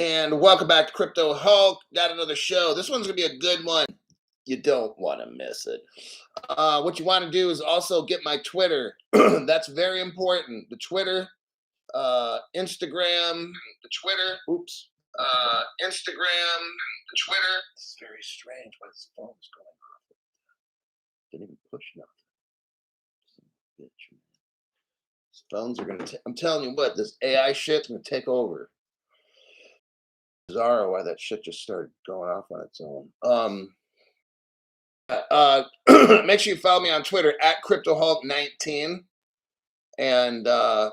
And welcome back to Crypto Hulk. Got another show. This one's gonna be a good one. You don't want to miss it. What you want to do is also get my Twitter. That's very important. The Twitter, Instagram, the Twitter. Oops. Instagram, the Twitter. This is very strange. Why this phone's going off? Didn't even push nothing. Son of a bitch, man. These phones are gonna. I'm telling you what. This AI shit's gonna take over. Bizarre why that shit just started going off on its own. Make sure you follow me on Twitter at CryptoHulk19. And I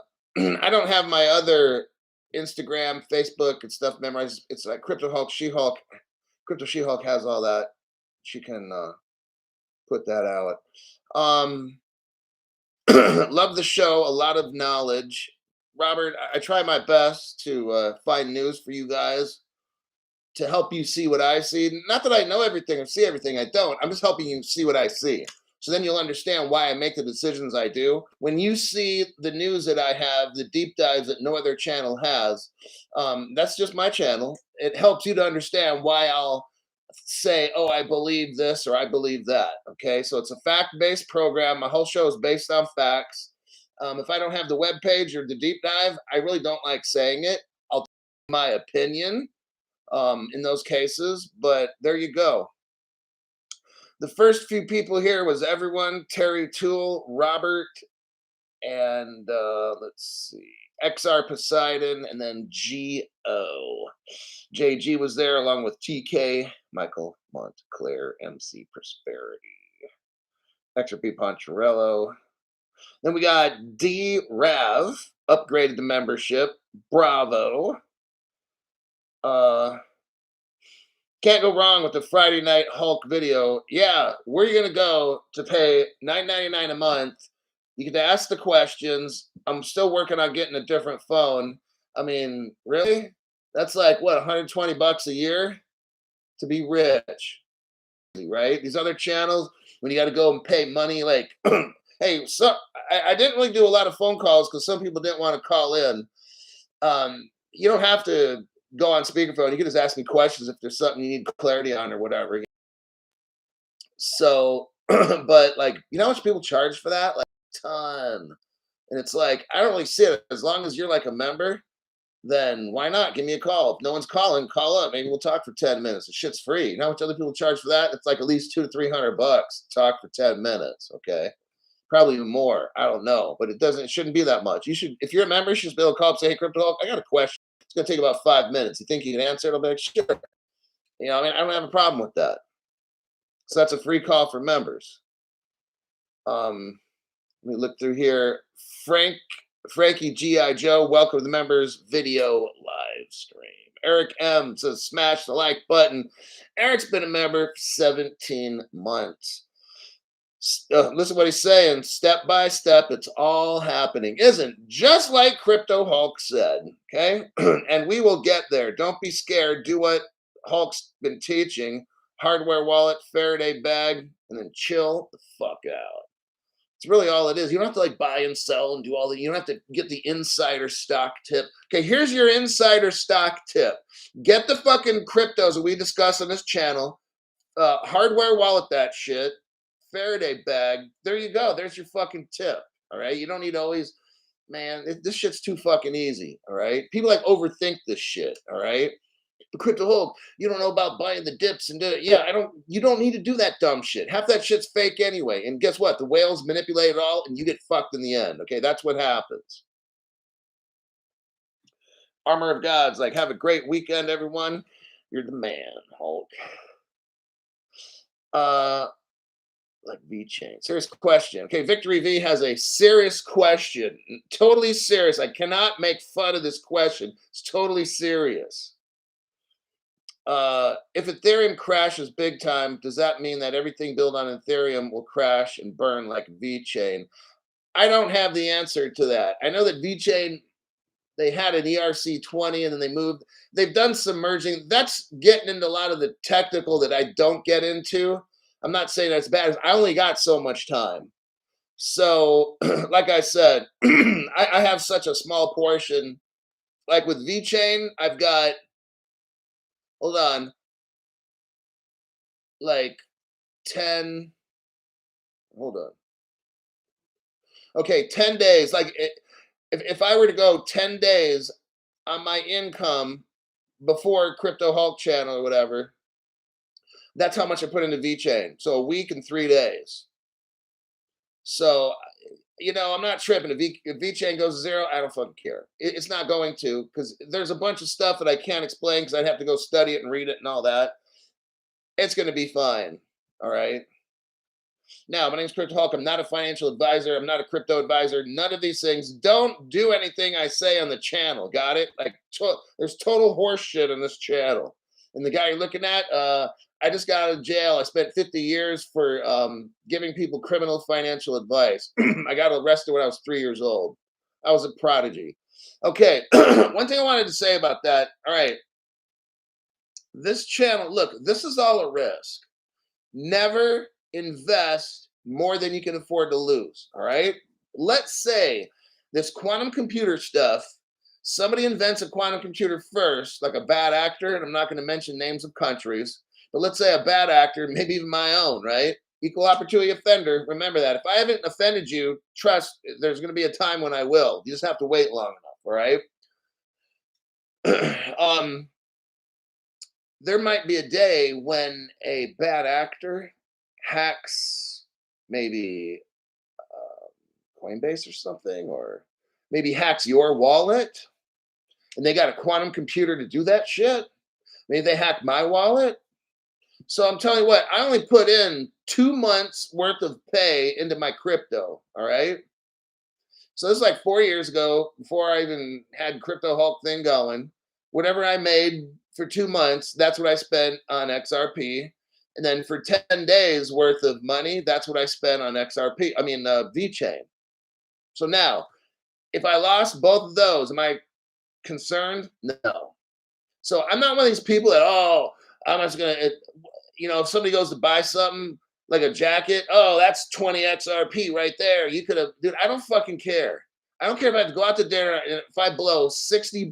don't have my other Instagram, Facebook, and stuff memorized. It's like Crypto Hulk, She Hulk. Crypto She Hulk has all that. She can put that out. Love the show. A lot of knowledge. Robert, I try my best to find news for you guys to help you see what I see. Not that I know everything or see everything. I don't. I'm just helping you see what I see. So then you'll understand why I make the decisions I do. When you see the news that I have, the deep dives that no other channel has, that's just my channel. It helps you to understand why I'll say, oh, I believe this or I believe that. Okay, so it's a fact-based program. My whole show is based on facts. If I don't have the web page or the deep dive, I really don't like saying it. I'll my opinion in those cases, but there you go. The first few people here was everyone: Terry Toole, Robert, and let's see, XR Poseidon, and then GO. JG was there along with TK, Michael Montclair, MC Prosperity, Extra P Poncherello. Then we got D Rav, upgraded the membership. Bravo. Can't go wrong with the Friday Night Hulk video. Yeah, where are you gonna go to pay $9.99 a month? You get to ask the questions. I'm still working on getting a different phone. I mean, really? That's like what, 120 bucks a year to be rich, right? These other channels, when you got to go and pay money, like, hey, so I didn't really do a lot of phone calls because some people didn't want to call in. You don't have to go on speakerphone. You can just ask me questions if there's something you need clarity on or whatever. So, but like, you know how much people charge for that? Like a ton. And it's like, I don't really see it. As long as you're like a member, then why not? Give me a call. If no one's calling, call up. Maybe we'll talk for 10 minutes. The shit's free. You know how much other people charge for that? It's like at least $200 to $300 to talk for 10 minutes. Okay. Probably even more. I don't know. But it shouldn't be that much. You should, if you're a member, you should be able to call up and say, hey, Crypto Hulk, I got a question. It's going to take about 5 minutes. You think you can answer it? I'll be like, sure. You know, I mean, I don't have a problem with that. So that's a free call for members. Let me look through here. Frankie G.I. Joe, welcome to the members video live stream. Eric M says, smash the like button. Eric's been a member for 17 months. Listen what he's saying. Step by step, it's all happening. Isn't just like Crypto Hulk said. Okay. And we will get there. Don't be scared. Do what Hulk's been teaching. Hardware wallet, Faraday bag, and then chill the fuck out. It's really all it is. You don't have to like buy and sell and do all that. You don't have to get the insider stock tip. Okay, here's your insider stock tip. Get the fucking cryptos that we discuss on this channel. Hardware wallet that shit. Faraday bag. There you go. There's your fucking tip. All right. You don't need to always, man, this shit's too fucking easy. All right. People like overthink this shit. All right. The Crypto Hulk, you don't know about buying the dips and yeah, you don't need to do that dumb shit. Half that shit's fake anyway. And guess what? The whales manipulate it all and you get fucked in the end. Okay. That's what happens. Armor of Gods, like, have a great weekend, everyone. You're the man, Hulk. Like V-Chain. Serious question. Okay, Victory V has a serious question. Totally serious. I cannot make fun of this question. It's totally serious. If Ethereum crashes big time, does that mean that everything built on Ethereum will crash and burn like V-Chain? I don't have the answer to that. I know that V-Chain, they had an ERC20 and then they moved. They've done some merging. That's getting into a lot of the technical that I don't get into. I'm not saying that's bad. I only got so much time. So, like I said, I have such a small portion. Like with VeChain, I've got hold on, like 10, hold on. Okay, 10 days. Like if I were to go 10 days on my income before Crypto Hulk channel or whatever, that's how much I put into VeChain. So a week and 3 days. So I'm not tripping. If VeChain goes to zero, I don't fucking care. It's not going to, because there's a bunch of stuff that I can't explain because I'd have to go study it and read it and all that. It's going to be fine. All right. Now, my name's Crypto Hulk. I'm not a financial advisor. I'm not a crypto advisor. None of these things. Don't do anything I say on the channel. Got it? Like, there's total horse shit on this channel. And the guy you're looking at, I just got out of jail. I spent 50 years for giving people criminal financial advice. I got arrested when I was 3 years old. I was a prodigy. Okay, one thing I wanted to say about that. All right, this channel, look, this is all a risk. Never invest more than you can afford to lose. All right. Let's say this quantum computer stuff, somebody invents a quantum computer first, like a bad actor, and I'm not going to mention names of countries, but let's say a bad actor, maybe even my own, right? Equal opportunity offender. Remember that. If I haven't offended you, trust there's going to be a time when I will. You just have to wait long enough. All right. um, there might be a day when a bad actor hacks maybe Coinbase or something, or maybe hacks your wallet, and they got a quantum computer to do that shit. Maybe they hack my wallet. So I'm telling you what, I only put in 2 months worth of pay into my crypto. All right. So this is like 4 years ago, before I even had Crypto Hulk thing going. Whatever I made for 2 months, that's what I spent on XRP. And then for 10 days worth of money, that's what I spent on XRP. I mean, VeChain. So now, if I lost both of those, am I concerned? No. So I'm not one of these people that, oh, I'm just going to, if somebody goes to buy something like a jacket, oh, that's 20 XRP right there. You could have, dude, I don't fucking care. I don't care if I have to go out to dinner and if I blow $60,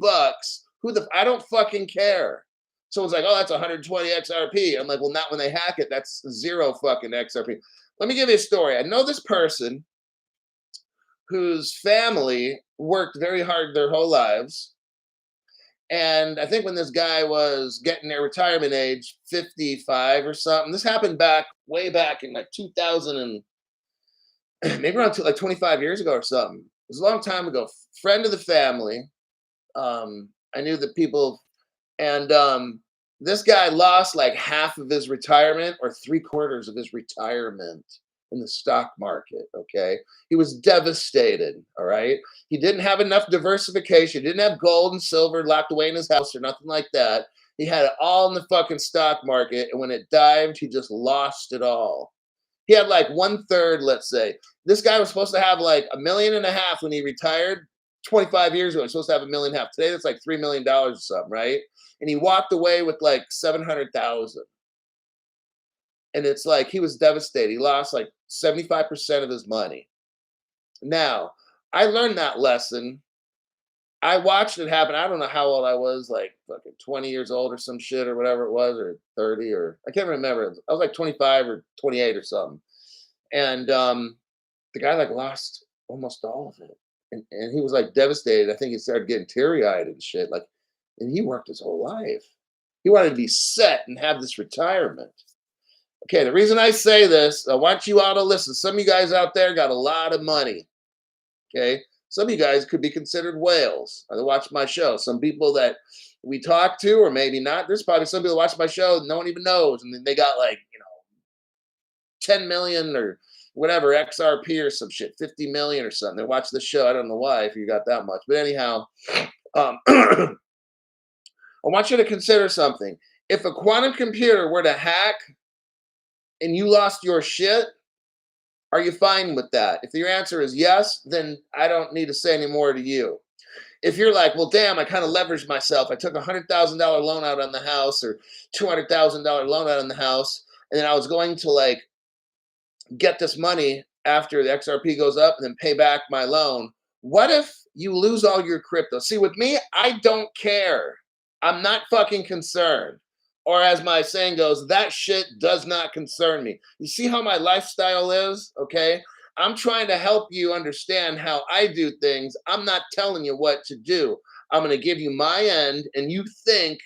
I don't fucking care. Someone's like, oh, that's 120 XRP. I'm like, well, not when they hack it. That's zero fucking XRP. Let me give you a story. I know this person whose family worked very hard their whole lives. And I think when this guy was getting their retirement age, 55 or something, this happened way back in like 2000 and maybe around like 25 years ago or something. It was a long time ago. Friend of the family. I knew the people, and this guy lost like half of his retirement or 3/4 of his retirement in the stock market. Okay. He was devastated. All right. He didn't have enough diversification. He didn't have gold and silver locked away in his house or nothing like that. He had it all in the fucking stock market. And when it dived, he just lost it all. He had like 1/3, let's say. This guy was supposed to have like $1.5 million when he retired 25 years ago. He's supposed to have $1.5 million. Today, that's like $3 million or something, right? And he walked away with like 700,000. And it's like he was devastated. He lost like 75% of his money. Now, I learned that lesson. I watched it happen. I don't know how old I was, like fucking 20 years old or some shit or whatever it was, or 30, or I can't remember. I was like 25 or 28 or something. And the guy like lost almost all of it. And he was like devastated. I think he started getting teary-eyed and shit. Like, and he worked his whole life. He wanted to be set and have this retirement. Okay, the reason I say this, I want you all to listen. Some of you guys out there got a lot of money. Okay, some of you guys could be considered whales. They watch my show. Some people that we talk to, or maybe not. There's probably some people that watch my show no one even knows, and they got like 10 million or whatever XRP or some shit, 50 million or something. They watch the show. I don't know why if you got that much, but anyhow, I want you to consider something. If a quantum computer were to hack and you lost your shit, are you fine with that? If your answer is yes, then I don't need to say any more to you. If you're like, well, damn, I kind of leveraged myself. I took a $100,000 loan out on the house, or $200,000 loan out on the house, and then I was going to like get this money after the XRP goes up and then pay back my loan. What if you lose all your crypto? See, with me, I don't care. I'm not fucking concerned. Or as my saying goes, that shit does not concern me. You see how my lifestyle is? Okay. I'm trying to help you understand how I do things. I'm not telling you what to do. I'm going to give you my end and you think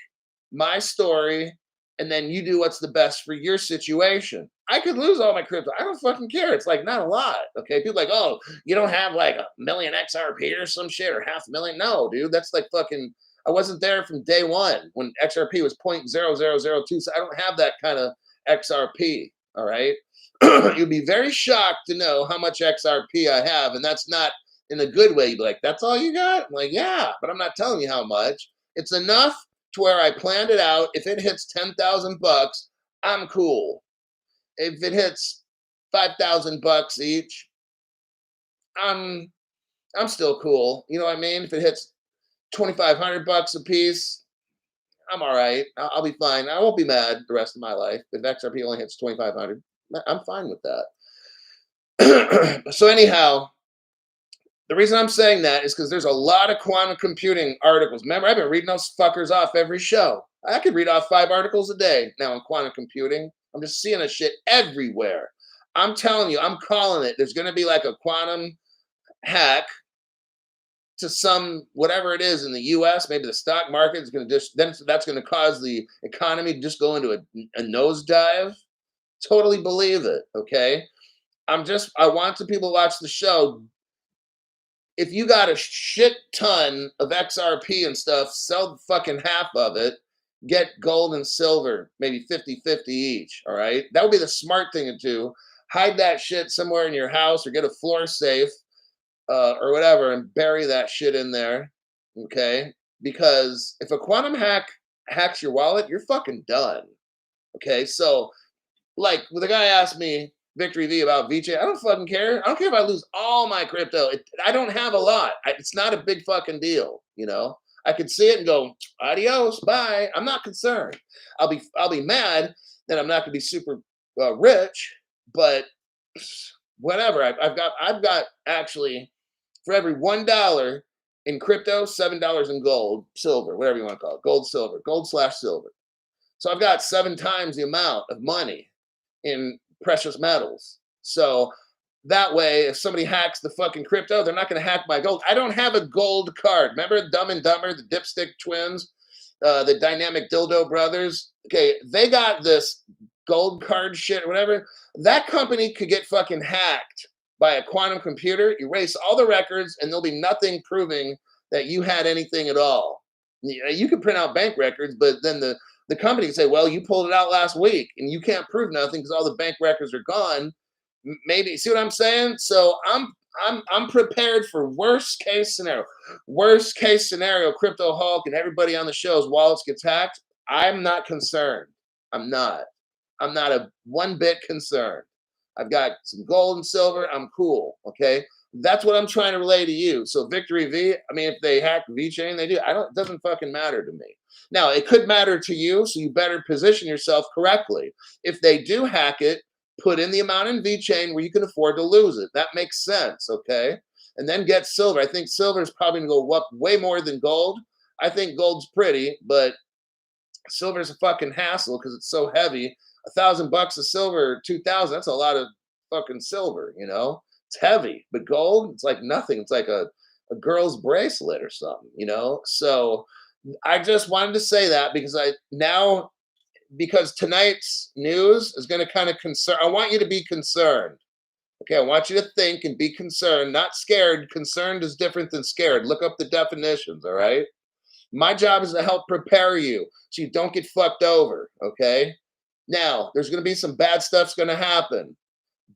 my story, and then you do what's the best for your situation. I could lose all my crypto. I don't fucking care. It's like not a lot. Okay. People like, oh, you don't have like a million XRP or some shit or half a million. No, dude. That's like fucking I wasn't there from day one when XRP was 0.0002. So I don't have that kind of XRP. All right. You'd be very shocked to know how much XRP I have. And that's not in a good way. You'd be like, that's all you got? I'm like, yeah, but I'm not telling you how much. It's enough to where I planned it out. If it hits 10,000 bucks, I'm cool. If it hits 5,000 bucks each, I'm I'm still cool. You know what I mean? If it hits 2,500 bucks a piece, I'm all right. I'll be fine. I won't be mad the rest of my life if XRP only hits 2,500. I'm fine with that. So anyhow, the reason I'm saying that is because there's a lot of quantum computing articles. Remember, I've been reading those fuckers off every show. I could read off 5 articles a day now on quantum computing. I'm just seeing a shit everywhere. I'm telling you, I'm calling it. There's going to be like a quantum hack to some whatever it is in the U.S. Maybe the stock market is going to just then that's going to cause the economy to just go into a nosedive. Totally believe it. Okay, I want the people to watch the show. If you got a shit ton of XRP and stuff, sell the fucking half of it, get gold and silver, maybe 50-50 each. All right. That would be the smart thing to do. Hide that shit somewhere in your house or get a floor safe or whatever and bury that shit in there. Okay. Because if a quantum hack hacks your wallet, you're fucking done. Okay. So like when the guy asked me Victory V about VJ, I don't fucking care. I don't care if I lose all my crypto. I don't have a lot. It's not a big fucking deal. You know, I could see it and go adios, bye. I'm not concerned. I'll be mad that I'm not going to be super rich, but whatever. I've got actually for every $1 in crypto, $7 in gold, silver, whatever you want to call it, gold, silver, gold/silver. So I've got 7 times the amount of money in precious metals. So that way, if somebody hacks the fucking crypto, they're not going to hack my gold. I don't have a gold card. Remember Dumb and Dumber, the Dipstick Twins, the Dynamic Dildo Brothers? Okay, they got this gold card shit or whatever. That company could get fucking hacked by a quantum computer, erase all the records, and there'll be nothing proving that you had anything at all. You can print out bank records, but then the company can say, well, you pulled it out last week and you can't prove nothing because all the bank records are gone. Maybe see what I'm saying? So I'm prepared for worst case scenario. Worst case scenario, Crypto Hulk and everybody on the show's wallets gets hacked. I'm not concerned. I'm not. I'm not a one bit concerned. I've got some gold and silver. I'm cool. Okay. That's what I'm trying to relay to you. So Victory V, I mean, if they hack VChain, they do. I don't. It doesn't fucking matter to me. Now it could matter to you, so you better position yourself correctly. If they do hack it, put in the amount in VChain where you can afford to lose it. That makes sense. Okay. And then get silver. I think silver is probably going to go up way more than gold. I think gold's pretty, but silver's a fucking hassle because it's so heavy. $1,000 of silver, 2,000. That's a lot of fucking silver. You know, it's heavy, but gold, it's like nothing. It's like a girl's bracelet or something. You know, so I just wanted to say that because tonight's news is going to kind of concern. I want you to be concerned. Okay, I want you to think and be concerned, not scared. Concerned is different than scared. Look up the definitions. All right. My job is to help prepare you so you don't get fucked over. Okay. Now, there's going to be some bad stuff's going to happen.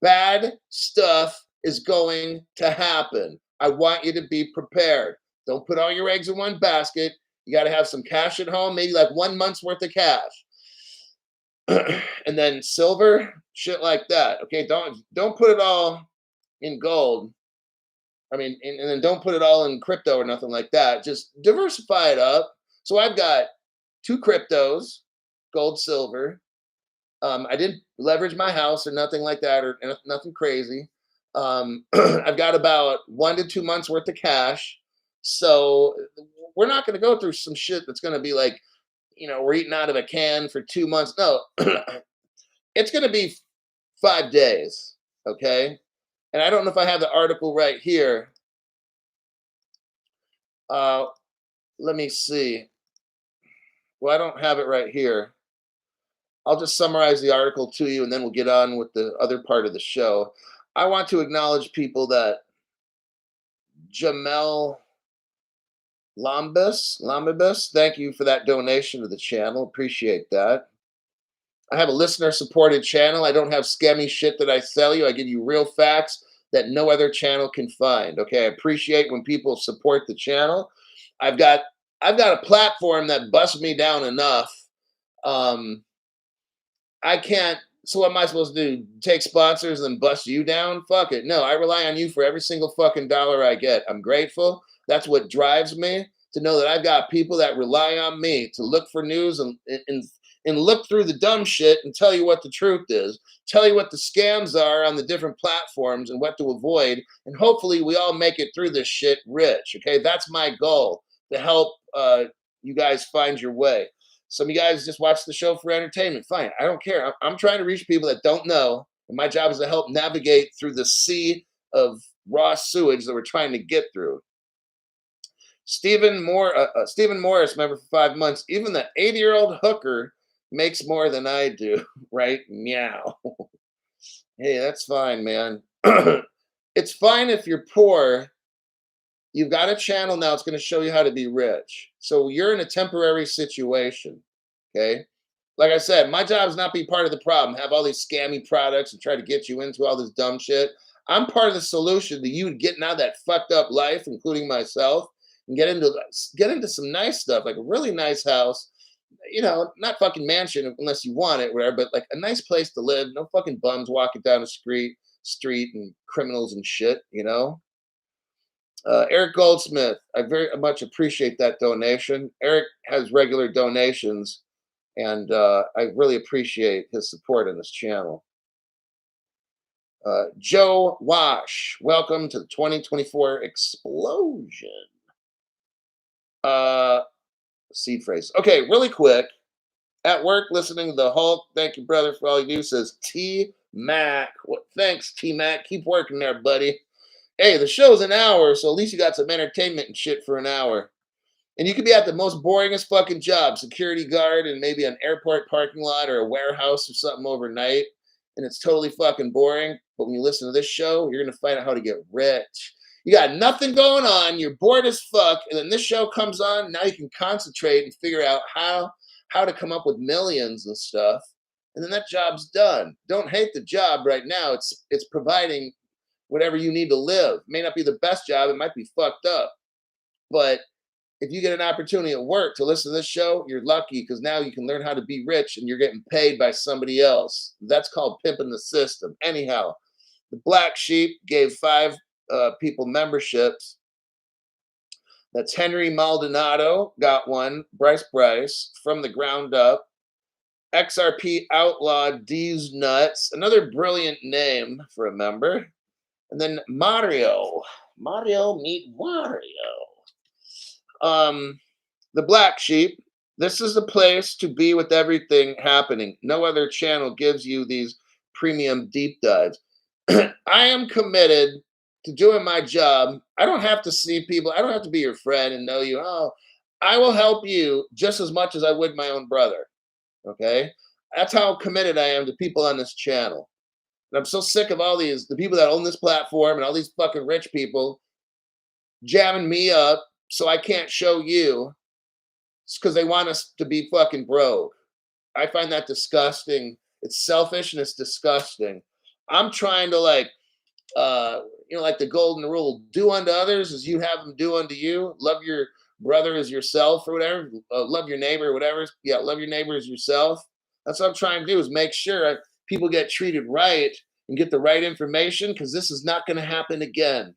Bad stuff is going to happen. I want you to be prepared. Don't put all your eggs in one basket. You got to have some cash at home, maybe like 1 month's worth of cash. And then silver, shit like that. Okay, don't put it all in gold. I mean, and then don't put it all in crypto or nothing like that. Just diversify it up. So I've got 2 cryptos, gold, silver. I didn't leverage my house or nothing like that or nothing crazy. I've got about 1 to 2 months worth of cash. So we're not going to go through some shit that's going to be like we're eating out of a can for 2 months. No, it's going to be 5 days. Okay. And I don't know if I have the article right here. Uh, let me see. Well, I don't have it right here. I'll just summarize the article to you and then we'll get on with the other part of the show. I want to acknowledge people that Jamel Lambibus, thank you for that donation to the channel. Appreciate that. I have a listener supported channel. I don't have scammy shit that I sell you. I give you real facts that no other channel can find. Okay. I appreciate when people support the channel. I've got I've got a platform that busts me down enough. Um, I can't. So what am I supposed to do? Take sponsors and bust you down? Fuck it. No, I rely on you for every single fucking dollar I get. I'm grateful. That's what drives me to know that I've got people that rely on me to look for news and look through the dumb shit and tell you what the truth is, tell you what the scams are on the different platforms and what to avoid. And hopefully we all make it through this shit rich. Okay, that's my goal, to help you guys find your way. Some of you guys just watch the show for entertainment. Fine. I don't care. I'm trying to reach people that don't know. And my job is to help navigate through the sea of raw sewage that we're trying to get through. Stephen Morris, member for 5 months. Even the 80-year-old hooker makes more than I do, right? Meow. Hey, that's fine, man. It's fine if you're poor. You've got a channel now. It's going to show you how to be rich. So you're in a temporary situation. Okay. Like I said, my job is not be part of the problem, have all these scammy products and try to get you into all this dumb shit. I'm part of the solution to you getting out of that fucked up life, including myself, and get into some nice stuff, like a really nice house. Not fucking mansion unless you want it, whatever, but like a nice place to live. No fucking bums walking down the street and criminals and shit. Eric Goldsmith, I very much appreciate that donation. Eric has regular donations, and I really appreciate his support on this channel. Joe Wash, welcome to the 2024 explosion. Seed phrase. Okay, really quick. At work, listening to the Hulk. Thank you, brother, for all you do. Says T Mac. Thanks, T Mac. Keep working there, buddy. Hey, the show's an hour, so at least you got some entertainment and shit for an hour. And you could be at the most boringest fucking job, security guard in maybe an airport parking lot or a warehouse or something overnight, and it's totally fucking boring. But when you listen to this show, you're gonna find out how to get rich. You got nothing going on, you're bored as fuck, and then this show comes on. Now you can concentrate and figure out how to come up with millions and stuff. And then that job's done. Don't hate the job right now. It's providing whatever you need to live. May not be the best job, it might be fucked up. But if you get an opportunity at work to listen to this show, you're lucky because now you can learn how to be rich and you're getting paid by somebody else. That's called pimping the system. Anyhow, the Black Sheep gave 5 people memberships. That's Henry Maldonado, got one. Bryce, from the ground up. XRP Outlaw D's Nuts, another brilliant name for a member. And then Mario meet Wario. The Black Sheep. This is the place to be with everything happening. No other channel gives you these premium deep dives. I am committed to doing my job. I don't have to see people. I don't have to be your friend and know you. Oh, I will help you just as much as I would my own brother. Okay? That's how committed I am to people on this channel. And I'm so sick of the people that own this platform and all these fucking rich people jamming me up so I can't show you. It's because they want us to be fucking broke. I find that disgusting. It's selfish and it's disgusting. I'm trying to like the golden rule: do unto others as you have them do unto you. Love your brother as yourself, or whatever. Love your neighbor, or whatever. Yeah, love your neighbor as yourself. That's what I'm trying to do: is make sure people get treated right and get the right information, because this is not going to happen again.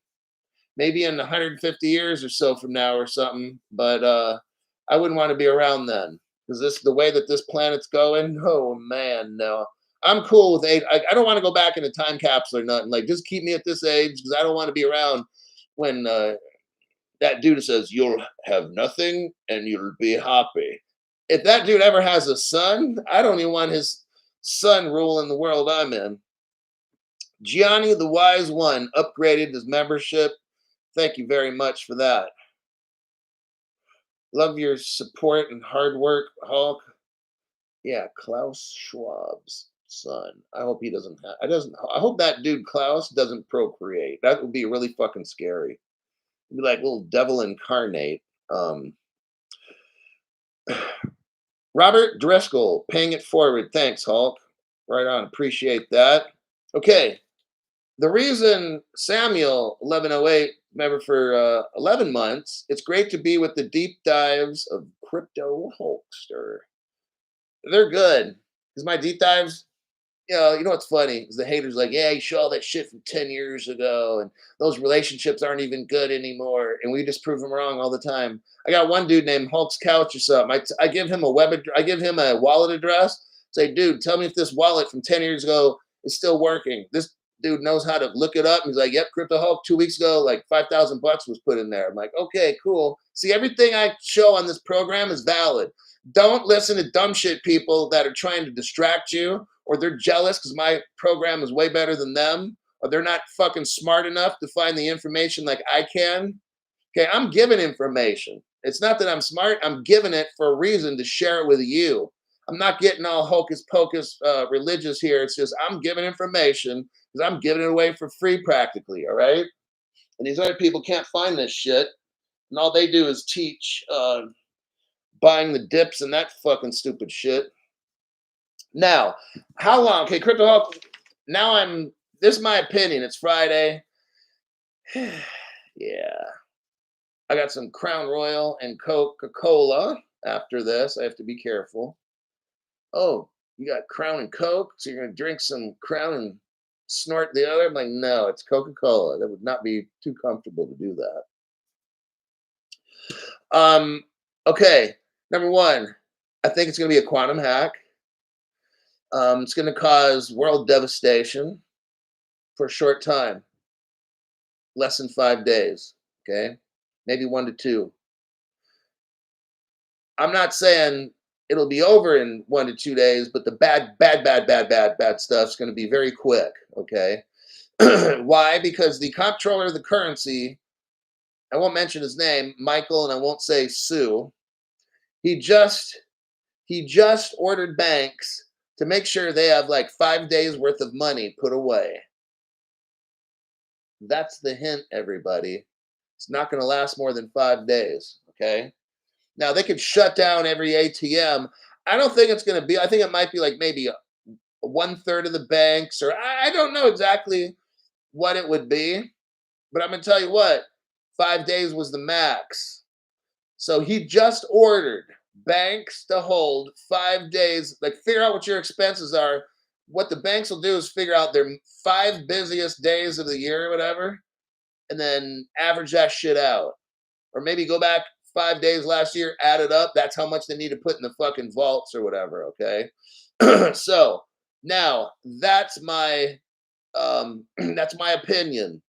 Maybe in 150 years or so from now or something, but I wouldn't want to be around then, because the way that this planet's going. Oh man, no. I'm cool with age. I don't want to go back in a time capsule or nothing. Like, just keep me at this age, because I don't want to be around when that dude says you'll have nothing and you'll be happy. If that dude ever has a son, I don't even want his son ruling the world I'm in. Gianni the Wise One upgraded his membership. Thank you very much for that. Love your support and hard work, Hulk. Yeah, Klaus Schwab's son. I hope he doesn't have. I doesn't. I hope that dude Klaus doesn't procreate. That would be really fucking scary. It'd be like little devil incarnate. Um, Robert Driscoll, paying it forward. Thanks, Hulk. Right on. Appreciate that. Okay. The reason Samuel 1108, remember for 11 months, it's great to be with the deep dives of Crypto Hulkster. They're good because my deep dives, you know what's funny is the haters like, yeah, you show all that shit from 10 years ago, and those relationships aren't even good anymore, and we just prove them wrong all the time. I got one dude named Hulk's Couch or something. I give him I give him a wallet address. Say, dude, tell me if this wallet from 10 years ago is still working. This dude knows how to look it up. He's like, yep, Crypto Hulk 2 weeks ago, like $5,000 was put in there. I'm like, okay, cool. See, everything I show on this program is valid. Don't listen to dumb shit people that are trying to distract you, or they're jealous because my program is way better than them, or they're not fucking smart enough to find the information like I can. Okay, I'm giving information. It's not that I'm smart. I'm giving it for a reason to share it with you. I'm not getting all hocus pocus religious here. It's just I'm giving information because I'm giving it away for free practically. All right. And these other people can't find this shit. And all they do is teach buying the dips and that fucking stupid shit. Now, how long? Okay, Crypto Hulk. Now this is my opinion. It's Friday. Yeah. I got some Crown Royal and Coca-Cola after this. I have to be careful. Oh, you got Crown and Coke? So you're going to drink some Crown and snort the other? I'm like, no, it's Coca-Cola. That would not be too comfortable to do that. Okay. Number one, I think it's going to be a quantum hack. It's going to cause world devastation for a short time, less than 5 days. Okay. Maybe 1 to 2. I'm not saying it'll be over in 1 to 2 days, but the bad stuff's going to be very quick. Okay. Why? Because the comptroller of the currency, I won't mention his name, Michael, and I won't say Sue. He just ordered banks to make sure they have like 5 days worth of money put away. That's the hint, everybody. It's not going to last more than 5 days. Okay. Now they could shut down every ATM. I don't think it's going to be. I think it might be like maybe 1/3 of the banks, or I don't know exactly what it would be. But I'm going to tell you what, 5 days was the max. So he just ordered banks to hold 5 days. Like, figure out what your expenses are. What the banks will do is figure out their 5 busiest days of the year or whatever, and then average that shit out. Or maybe go back 5 days last year, add it up. That's how much they need to put in the fucking vaults or whatever. Okay. So now that's my that's my opinion.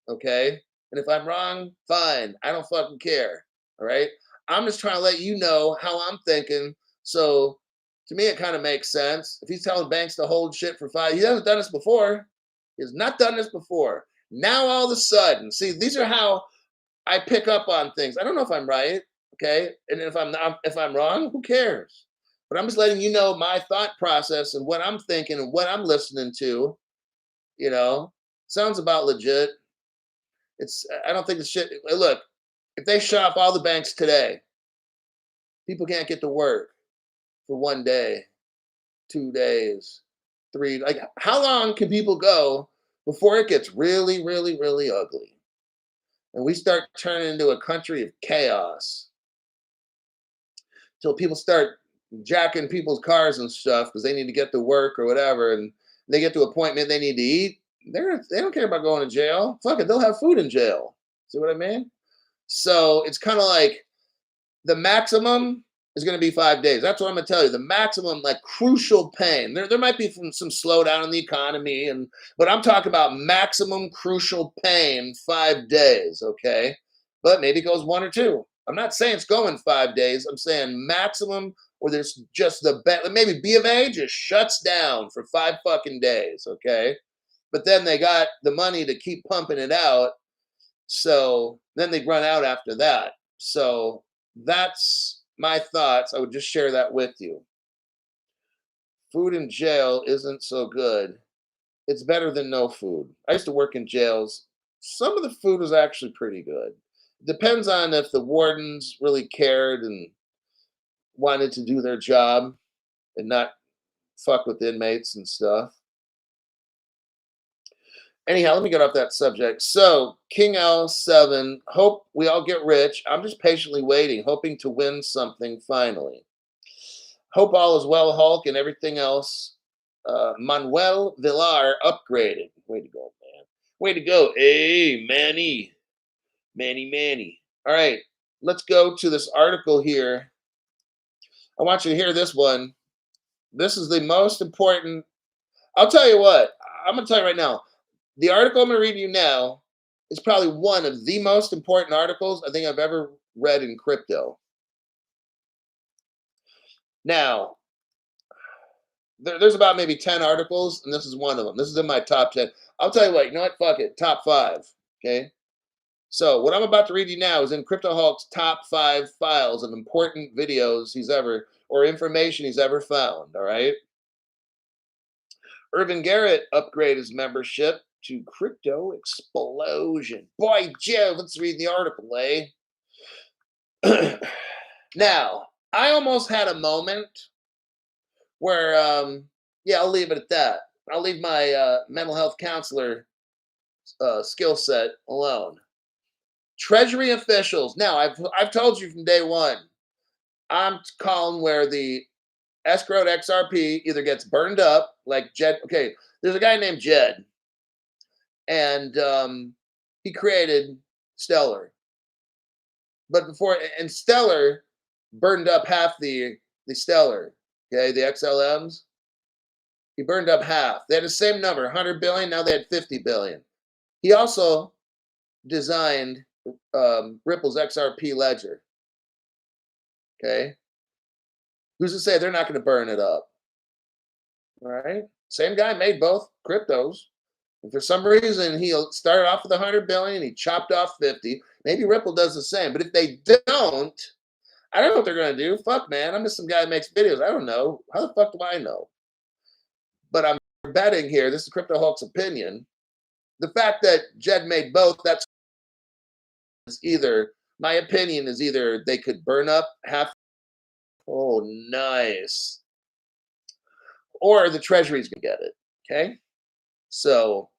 Okay. And if I'm wrong, fine. I don't fucking care. All right. I'm just trying to let you know how I'm thinking. So to me, it kind of makes sense. If he's telling banks to hold shit for 5, he hasn't done this before. He has not done this before. Now all of a sudden, see, these are how I pick up on things. I don't know if I'm right, okay? And if I'm wrong, who cares? But I'm just letting you know my thought process and what I'm thinking and what I'm listening to, you know. Sounds about legit. I don't think the shit. Look, if they shut off all the banks today, people can't get to work for 1 day, 2 days, 3. Like, how long can people go before it gets really, really, really ugly? And we start turning into a country of chaos till people start jacking people's cars and stuff because they need to get to work or whatever, and they get to a point, man, they need to eat. They don't care about going to jail. Fuck it, they'll have food in jail. See what I mean? So it's kind of like the maximum is going to be 5 days. That's what I'm going to tell you. The maximum, like crucial pain. There might be some slowdown in the economy, but I'm talking about maximum crucial pain 5 days. Okay, but maybe it goes 1 or 2. I'm not saying it's going 5 days. I'm saying maximum, or there's just the maybe B of A just shuts down for 5 fucking days. Okay. But then they got the money to keep pumping it out. So then they run out after that. So that's my thoughts. I would just share that with you. Food in jail isn't so good. It's better than no food. I used to work in jails. Some of the food was actually pretty good. Depends on if the wardens really cared and wanted to do their job and not fuck with inmates and stuff. Anyhow, let me get off that subject. So, King L7, hope we all get rich. I'm just patiently waiting, hoping to win something finally. Hope all is well, Hulk, and everything else. Manuel Villar upgraded. Way to go, man. Way to go. Hey, Manny. Manny. All right, let's go to this article here. I want you to hear this one. This is the most important. I'll tell you what, I'm going to tell you right now. The article I'm going to read you now is probably one of the most important articles I think I've ever read in crypto. Now, there's about maybe 10 articles, and this is one of them. This is in my top 10. I'll tell you what, you know what? Fuck it. Top 5. Okay. So, what I'm about to read you now is in Crypto Hulk's top 5 files of important videos he's ever, or information he's ever found. All right. Irvin Garrett upgraded his membership to Crypto Explosion. Boy, Joe, let's read the article, eh? Now, I almost had a moment where, yeah, I'll leave it at that. I'll leave my mental health counselor skill set alone. Treasury officials. Now, I've told you from day one, I'm calling where the escrowed XRP either gets burned up, like Jed. Okay, there's a guy named Jed, and he created Stellar. But before, and Stellar burned up half the Stellar. Okay, the XLMs. He burned up half. They had the same number, 100 billion. Now they had 50 billion. He also designed Ripple's XRP ledger. Okay, who's to say they're not going to burn it up? All right, same guy made both cryptos. And for some reason, he started off with 100 billion. He chopped off 50. Maybe Ripple does the same. But if they don't, I don't know what they're going to do. Fuck, man. I'm just some guy that makes videos. I don't know. How the fuck do I know? But I'm betting here. This is Crypto Hulk's opinion. The fact that Jed made both, that's either, my opinion is either they could burn up half. Oh, nice. Or the Treasury's going to get it. Okay. So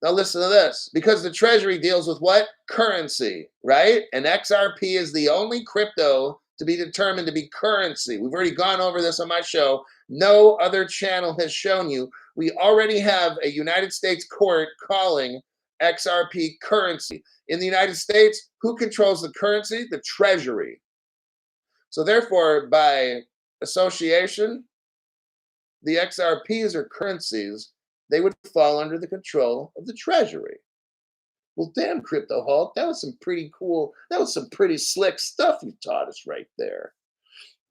now listen to this. Because the Treasury deals with what? Currency, right? And XRP is the only crypto to be determined to be currency. We've already gone over this on my show. No other channel has shown you. We already have a United States court calling XRP currency. In the United States, who controls the currency? The Treasury. So therefore, by association, the XRPs are currencies. They would fall under the control of the Treasury. Well, damn, Crypto Hulk, that was some pretty cool, that was some pretty slick stuff you taught us right there.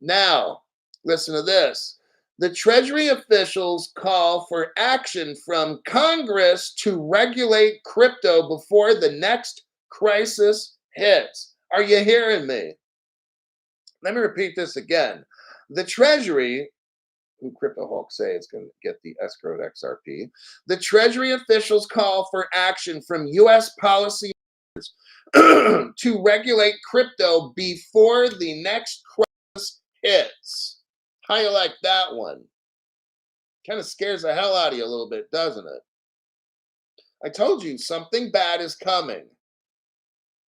Now, listen to this. The Treasury officials call for action from Congress to regulate crypto before the next crisis hits. Are you hearing me? Let me repeat this again. The Treasury, who Crypto Hulk say is going to get the escrowed XRP. The Treasury officials call for action from U.S. policy to regulate crypto before the next crisis hits. How you like that one? Kind of scares the hell out of you a little bit, doesn't it? I told you something bad is coming.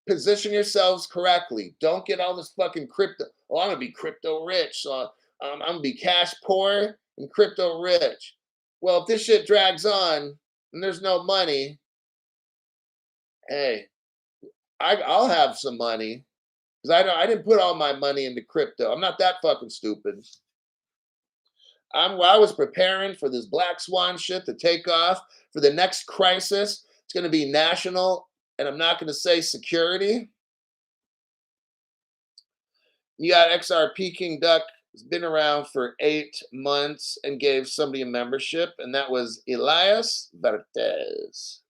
Position yourselves correctly. Don't get all this fucking crypto. Oh, I'm going to be crypto rich. So I'm going to be cash poor and crypto rich. Well, if this shit drags on and there's no money, hey, I'll have some money because I didn't put all my money into crypto. I'm not that fucking stupid. I was preparing for this black swan shit to take off for the next crisis. It's going to be national, and I'm not going to say security. You got XRP King Duck. Has been around for 8 months and gave somebody a membership, and that was Elias Vertes.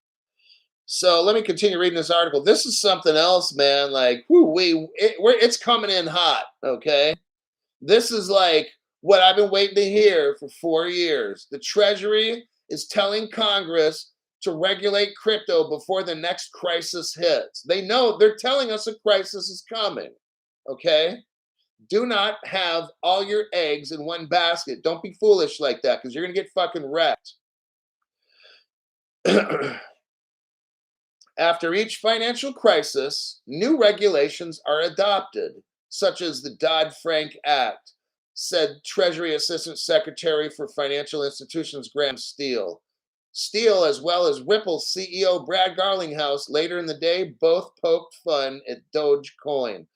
So let me continue reading this article. This is something else, man. Like, it's coming in hot. Okay, this is like what I've been waiting to hear for 4 years. The Treasury is telling Congress to regulate crypto before the next crisis hits. They know they're telling us a crisis is coming. Okay, do not have all your eggs in one basket. Don't be foolish like that because you're gonna get fucking wrecked. After each financial crisis, new regulations are adopted, such as the Dodd-Frank Act, said Treasury Assistant Secretary for Financial Institutions Graham Steele. Steele, as well as Ripple CEO Brad Garlinghouse, later in the day, both poked fun at Dogecoin.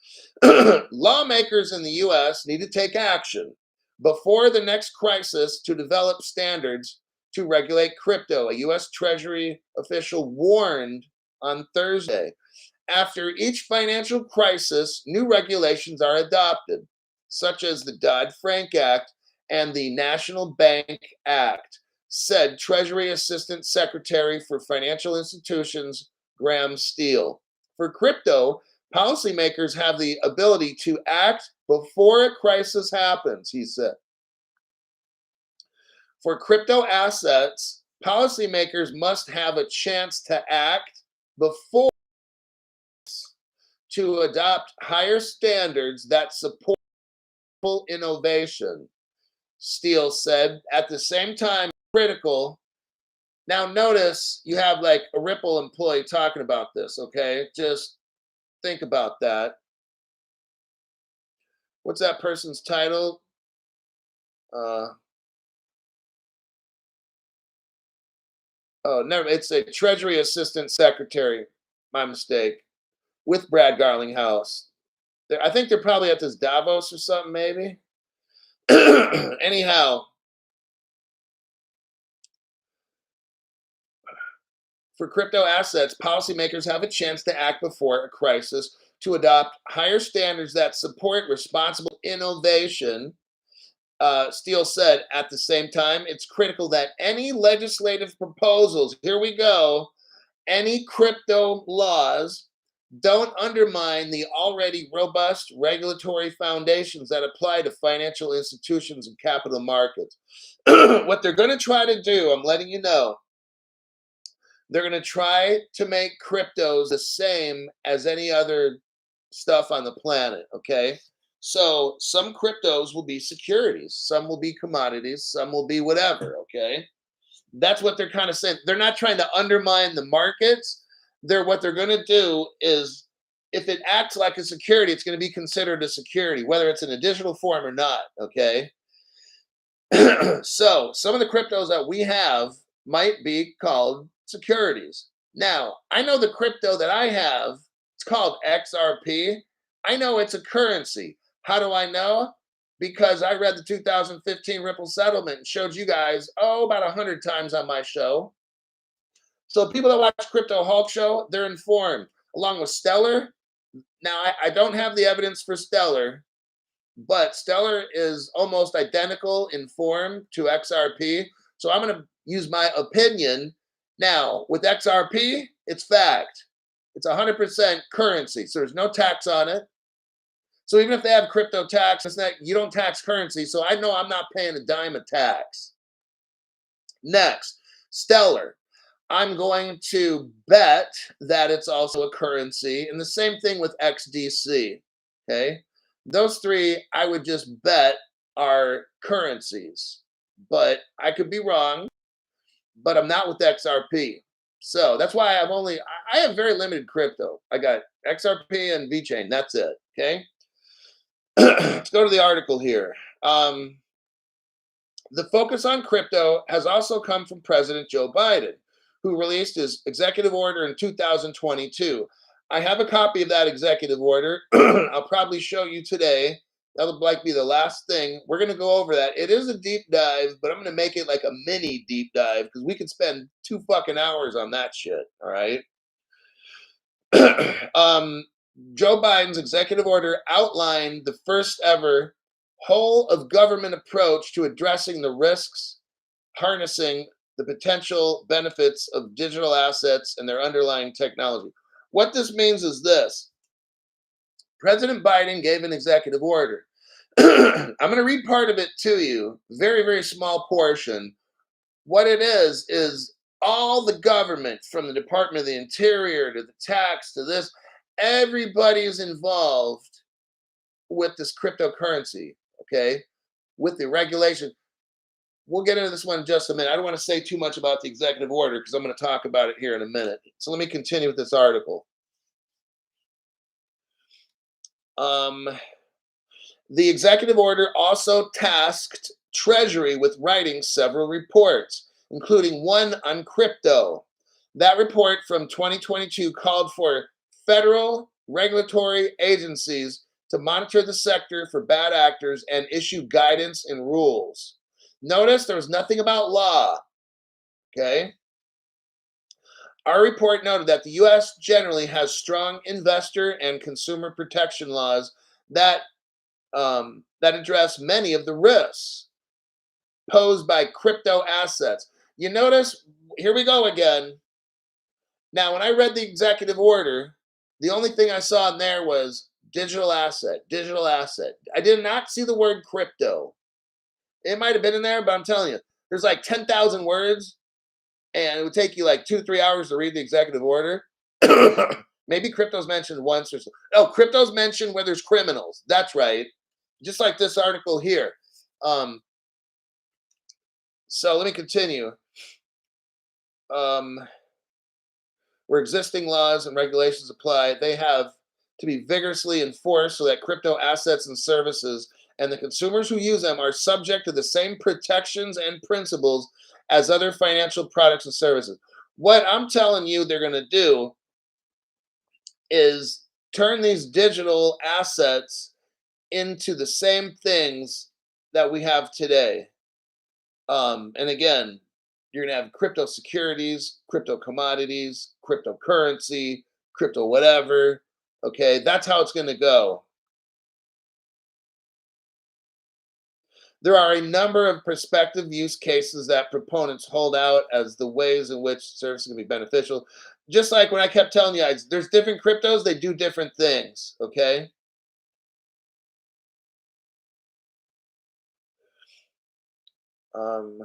Lawmakers in the U.S. need to take action before the next crisis to develop standards to regulate crypto, a U.S. Treasury official warned on Thursday. After each financial crisis, new regulations are adopted, such as the Dodd-Frank Act and the National Bank Act, said Treasury Assistant Secretary for Financial Institutions Graham Steele. For crypto, policymakers have the ability to act before a crisis happens, he said. For crypto assets, policymakers must have a chance to act before to adopt higher standards that support innovation, Steele said. At the same time, critical. Now, notice you have like a Ripple employee talking about this, okay? Just think about that. What's that person's title? Never. It's a Treasury Assistant Secretary. My mistake. With Brad Garlinghouse. I think they're probably at this Davos or something, maybe. Anyhow, for crypto assets, policymakers have a chance to act before a crisis to adopt higher standards that support responsible innovation. Steele said, at the same time, it's critical that any legislative proposals, here we go, any crypto laws don't undermine the already robust regulatory foundations that apply to financial institutions and capital markets. What they're going to try to do, I'm letting you know, they're going to try to make cryptos the same as any other stuff on the planet, okay? So some cryptos will be securities, some will be commodities, some will be whatever, okay? That's what they're kind of saying. They're not trying to undermine the markets. What they're going to do is if it acts like a security, it's going to be considered a security, whether it's in a digital form or not, okay? So some of the cryptos that we have might be called securities. Now, I know the crypto that I have, it's called XRP. I know it's a currency. How do I know? Because I read the 2015 Ripple settlement and showed you guys, about 100 times on my show. So people that watch Crypto Hulk Show, they're informed. Along with Stellar. Now, I don't have the evidence for Stellar, but Stellar is almost identical in form to XRP. So I'm going to use my opinion. Now, with XRP, it's fact. It's 100% currency. So there's no tax on it. So even if they have crypto tax, it's not, you don't tax currency. So I know I'm not paying a dime of tax. Next, Stellar. I'm going to bet that it's also a currency. And the same thing with XDC. Okay. Those three, I would just bet are currencies. But I could be wrong. But I'm not with XRP. So that's why I have very limited crypto. I got XRP and VeChain. That's it. Okay. Let's go to the article here. The focus on crypto has also come from President Joe Biden, who released his executive order in 2022. I have a copy of that executive order. I'll probably show you today. That'll like be the last thing. We're going to go over that. It is a deep dive, but I'm going to make it like a mini deep dive because we could spend 2 fucking hours on that shit. All right. Joe Biden's executive order outlined the first ever whole of government approach to addressing the risks, harnessing the potential benefits of digital assets and their underlying technology. What this means is this: President Biden gave an executive order. I'm going to read part of it to you, very, very small portion. What it is all the government, from the Department of the Interior to the tax to this, everybody is involved with this cryptocurrency, okay, with the regulation. We'll get into this one in just a minute. I don't want to say too much about the executive order because I'm going to talk about it here in a minute. So let me continue with this article. Um, the executive order also tasked Treasury with writing several reports, including one on crypto. That report from 2022 called for federal regulatory agencies to monitor the sector for bad actors and issue guidance and rules. Notice there was nothing about law, okay? Our report noted that the US generally has strong investor and consumer protection laws that that address many of the risks posed by crypto assets. You notice, here we go again. Now, when I read the executive order, the only thing I saw in there was digital asset, digital asset. I did not see the word crypto. It might have been in there, but I'm telling you, there's like 10,000 words, and it would take you like 2-3 hours to read the executive order. Maybe crypto's mentioned once or so. Oh, crypto's mentioned where there's criminals. That's right. Just like this article here. Um, so let me continue. Um, where existing laws and regulations apply, they have to be vigorously enforced so that crypto assets and services and the consumers who use them are subject to the same protections and principles as other financial products and services. What I'm telling you they're going to do is turn these digital assets into the same things that we have today. And again, you're going to have crypto securities, crypto commodities, cryptocurrency, crypto whatever. Okay, that's how it's going to go. There are a number of prospective use cases that proponents hold out as the ways in which services can be beneficial. Just like when I kept telling you guys, there's different cryptos, they do different things. Okay. Um,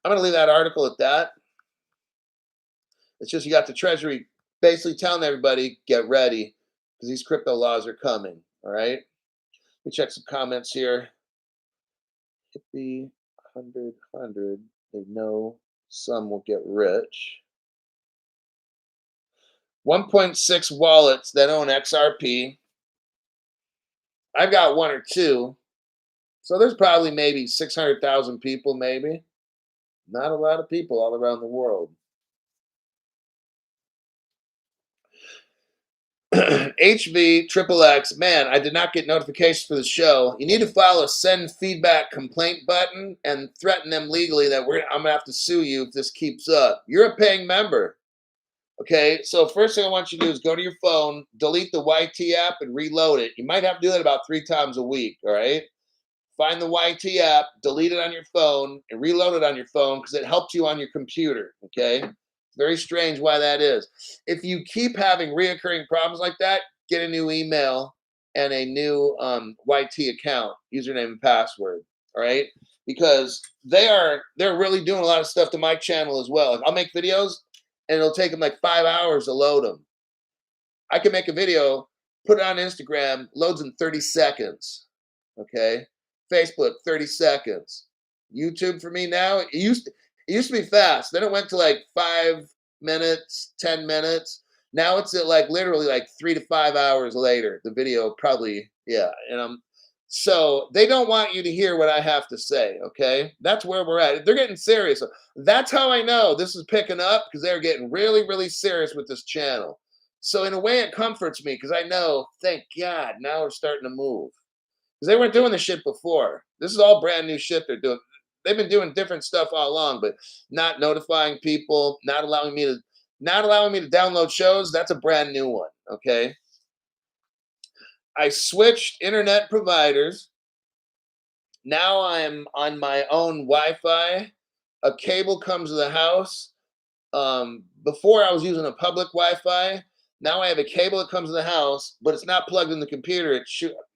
I'm going to leave that article at that. It's just you got the Treasury basically telling everybody, get ready because these crypto laws are coming. All right. Let me check some comments here. Hippie 100. They know some will get rich. 1.6 wallets that own XRP. I've got one or two. So there's probably maybe 600,000 people, maybe. Not a lot of people all around the world. HV triple X, man, I did not get notifications for the show. You need to file a send feedback complaint button and threaten them legally that I'm gonna have to sue you if this keeps up. You're a paying member. Okay, so first thing I want you to do is go to your phone, delete the YT app, and reload it. You might have to do that about 3 times a week. All right, find the YT app, delete it on your phone, and reload it on your phone because it helps you on your computer. Okay, very strange why that is. If you keep having reoccurring problems like that, get a new email and a new YT account, username and password. All right, because they're really doing a lot of stuff to my channel as well. Like, I'll make videos and it'll take them like 5 hours to load them. I can make a video, put it on Instagram, loads in 30 seconds. Okay. Facebook, 30 seconds. YouTube for me now, it used to be fast. Then it went to like 5 minutes, 10 minutes. Now it's at like literally like 3 to 5 hours later. The video probably, yeah. And so they don't want you to hear what I have to say. Okay. That's where we're at. They're getting serious. That's how I know this is picking up because they're getting really, really serious with this channel. So in a way, it comforts me because I know, thank God, now we're starting to move because they weren't doing this shit before. This is all brand new shit they're doing. they've been doing different stuff all along, but not notifying people, not allowing me to download shows. That's a brand new one. Okay, I switched internet providers. Now I'm on my own Wi-Fi. A cable comes to the house. Before I was using a public Wi-Fi. Now I have a cable that comes in the house, but it's not plugged in the computer.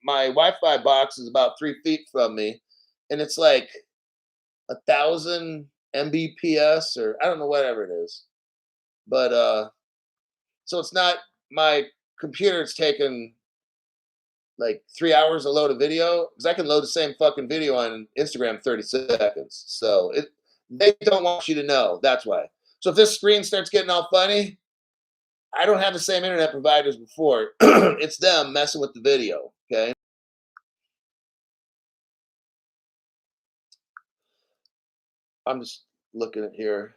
My Wi-Fi box is about 3 feet from me, and it's like 1,000 Mbps, or I don't know, whatever it is. But so it's not my computer. It's taken like 3 hours to load a video because I can load the same fucking video on Instagram in 30 seconds. So they don't want you to know. That's why. So if this screen starts getting all funny, I don't have the same internet providers before. It's them messing with the video. Okay. I'm just looking at here.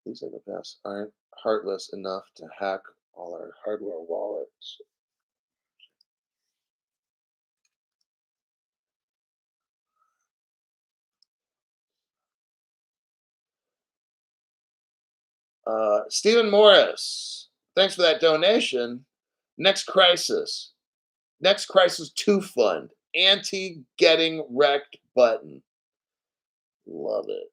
These psychopaths aren't heartless enough to hack all our hardware wallets. Stephen Morris, thanks for that donation. Next crisis. Next crisis 2 fund. Anti getting wrecked button. Love it.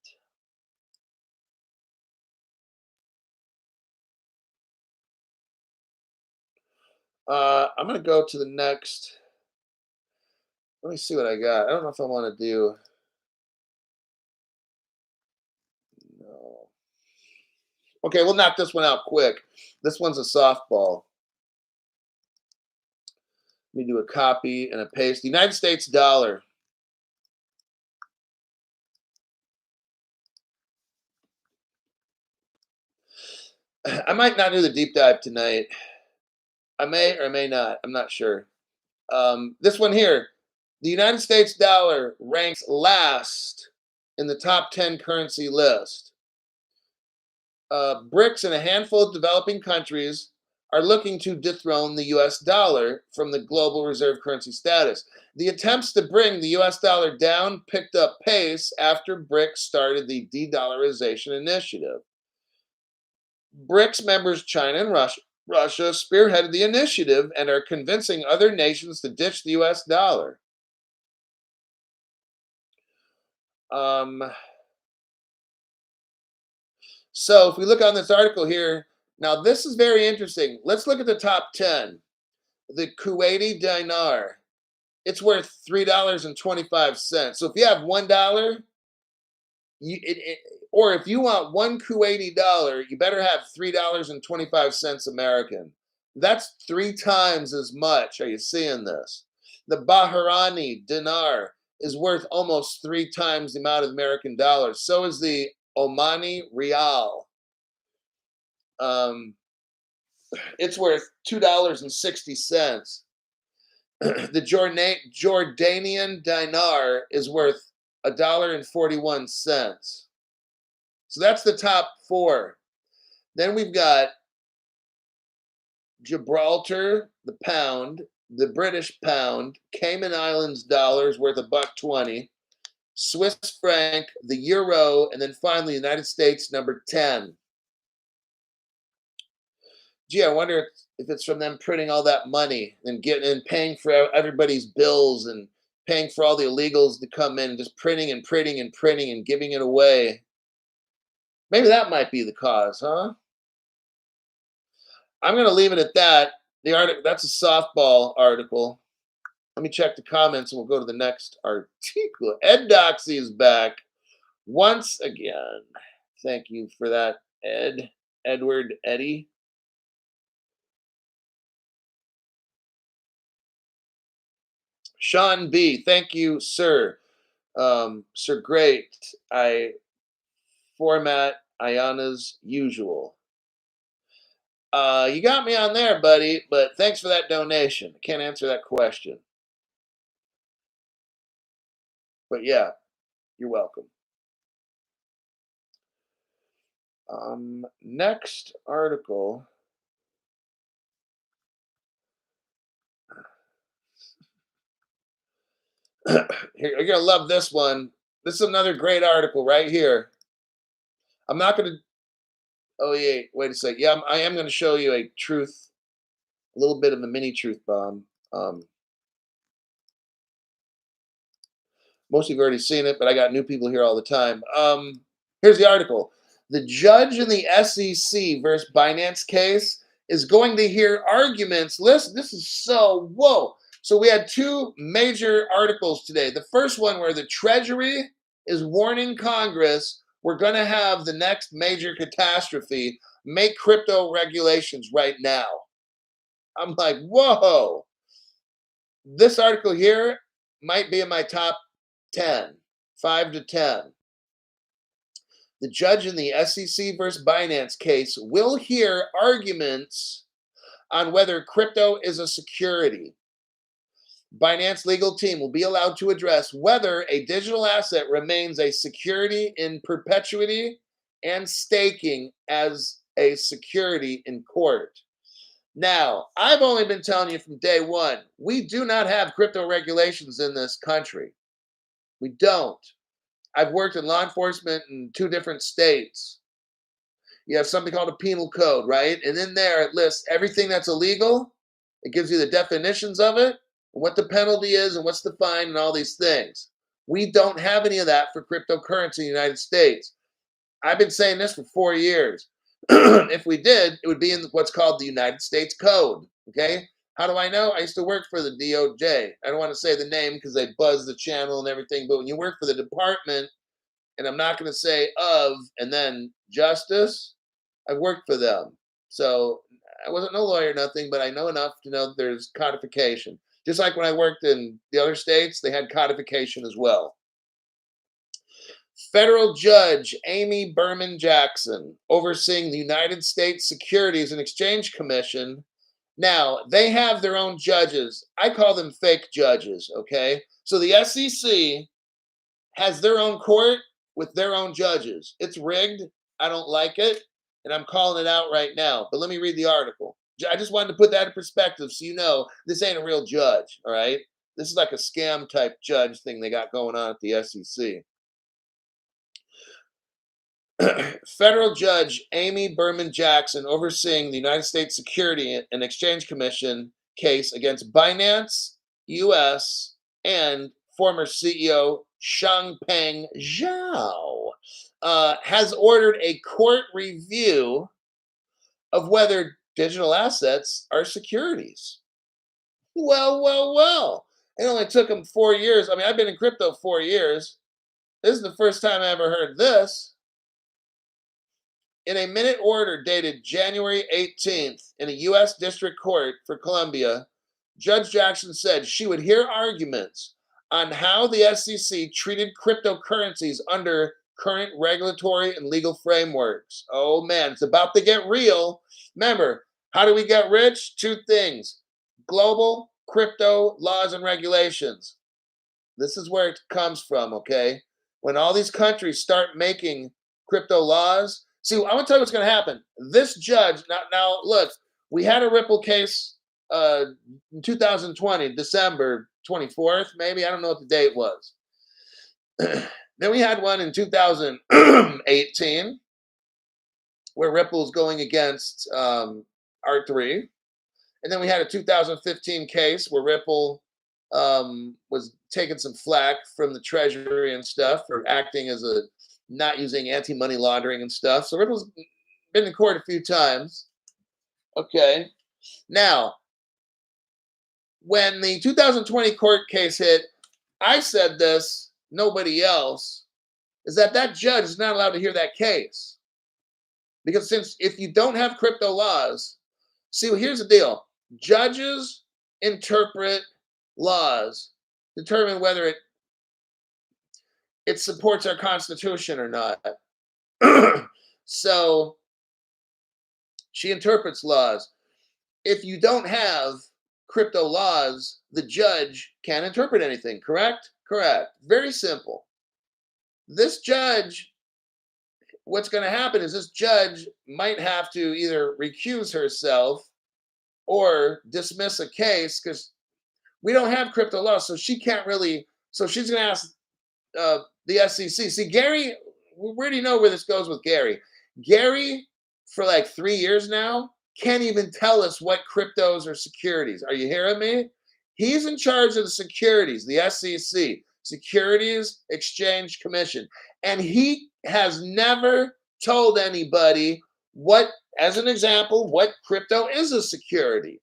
I'm gonna go to the next. Let me see what I got. I don't know if I want to do. No. Okay, we'll knock this one out quick. This one's a softball. Let me do a copy and a paste. The United States dollar. I might not do the deep dive tonight. I may or may not. I'm not sure. This one here. The United States dollar ranks last in the top 10 currency list. BRICS and a handful of developing countries are looking to dethrone the US dollar from the global reserve currency status. The attempts to bring the US dollar down picked up pace after BRICS started the de-dollarization initiative. BRICS members China and Russia spearheaded the initiative and are convincing other nations to ditch the US dollar. Um, so if we look on this article here, now this is very interesting. Let's look at the top 10. The Kuwaiti dinar, it's worth $3.25. So if you have $1, or if you want one Kuwaiti dollar, you better have $3.25 American. That's 3 times as much. Are you seeing this? The Bahraini dinar is worth almost 3 times the amount of American dollars. So is the Omani rial. Um, it's worth $2.60. The Jordanian dinar is worth $1.41. So that's the top 4. Then we've got Gibraltar, the pound, the British pound, Cayman Islands dollars worth $1.20, Swiss franc, the euro, and then finally the United States, number 10. Gee, I wonder if it's from them printing all that money and getting and paying for everybody's bills and paying for all the illegals to come in and just printing and printing and printing and giving it away. Maybe that might be the cause, huh? I'm going to leave it at that. The article, that's a softball article. Let me check the comments and we'll go to the next article. Ed Doxy is back once again. Thank you for that, Edward, Eddie. Sean B, thank you, sir. Sir, great. I format Ayana's usual. You got me on there, buddy, but thanks for that donation. I can't answer that question. But yeah, you're welcome. Next article. Here, you're gonna love this one. This is another great article right here. I'm not gonna. Oh yeah, wait a sec. Yeah, I am gonna show you a truth, a little bit of a mini truth bomb. Most of you have already seen it, but I got new people here all the time. Here's the article. The judge in the SEC versus Binance case is going to hear arguments. Listen, this is so whoa. So we had two major articles today. The first one where the Treasury is warning Congress we're going to have the next major catastrophe. Make crypto regulations right now. I'm like, whoa. This article here might be in my top 10, 5 to 10. The judge in the SEC versus Binance case will hear arguments on whether crypto is a security. Binance legal team will be allowed to address whether a digital asset remains a security in perpetuity and staking as a security in court. Now, I've only been telling you from day one, we do not have crypto regulations in this country. We don't. I've worked in law enforcement in two different states. You have something called a penal code, right? And in there, it lists everything that's illegal. It gives you the definitions of it, and what the penalty is, and what's the fine, and all these things. We don't have any of that for cryptocurrency in the United States. I've been saying this for 4 years. If we did, it would be in what's called the United States Code. Okay? How do I know? I used to work for the DOJ. I don't want to say the name because they buzz the channel and everything, but when you work for the department, and I'm not going to say of and then justice, I've worked for them. So I wasn't no lawyer, nothing, but I know enough to know that there's codification. Just like when I worked in the other states, they had codification as well. Federal Judge Amy Berman Jackson, overseeing the United States Securities and Exchange Commission. Now, they have their own judges. I call them fake judges, okay? So the SEC has their own court with their own judges. It's rigged. I don't like it. And I'm calling it out right now. But let me read the article. I just wanted to put that in perspective so you know this ain't a real judge, all right? This is like a scam type judge thing they got going on at the SEC. Federal Judge Amy Berman Jackson, overseeing the United States Security and Exchange Commission case against Binance US and former CEO Changpeng Zhao, has ordered a court review of whether digital assets are securities. Well. It only took him 4 years. I mean, I've been in crypto 4 years. This is the first time I ever heard this. In a minute order dated January 18th in a U.S. District Court for Columbia, Judge Jackson said she would hear arguments on how the SEC treated cryptocurrencies under current regulatory and legal frameworks. Oh man, it's about to get real. Remember, how do we get rich? Two things: global crypto laws and regulations. This is where it comes from, okay? When all these countries start making crypto laws, see, I'm gonna tell you what's gonna happen. This judge, now look, we had a Ripple case in 2020, December 24th, maybe. I don't know what the date was. Then we had one in 2018 where Ripple's going against R3. And then we had a 2015 case where Ripple was taking some flack from the Treasury and stuff for acting as a not using anti-money laundering and stuff. So Ripple's been in court a few times. Okay. Now, when the 2020 court case hit, I said this, nobody else, is that judge is not allowed to hear that case. Because since if you don't have crypto laws, see, well, here's the deal. Judges interpret laws, determine whether it supports our Constitution or not. So she interprets laws. If you don't have crypto laws, the judge can't interpret anything, correct? Correct. Very simple. This judge, what's going to happen is this judge might have to either recuse herself or dismiss a case because we don't have crypto laws, so she can't really So she's going to ask the SEC. See, Gary, we already know where this goes with Gary. Gary, for like 3 years now, can't even tell us what cryptos or securities. Are you hearing me? He's in charge of the securities, the SEC, Securities Exchange Commission. And he has never told anybody what, as an example, what crypto is a security.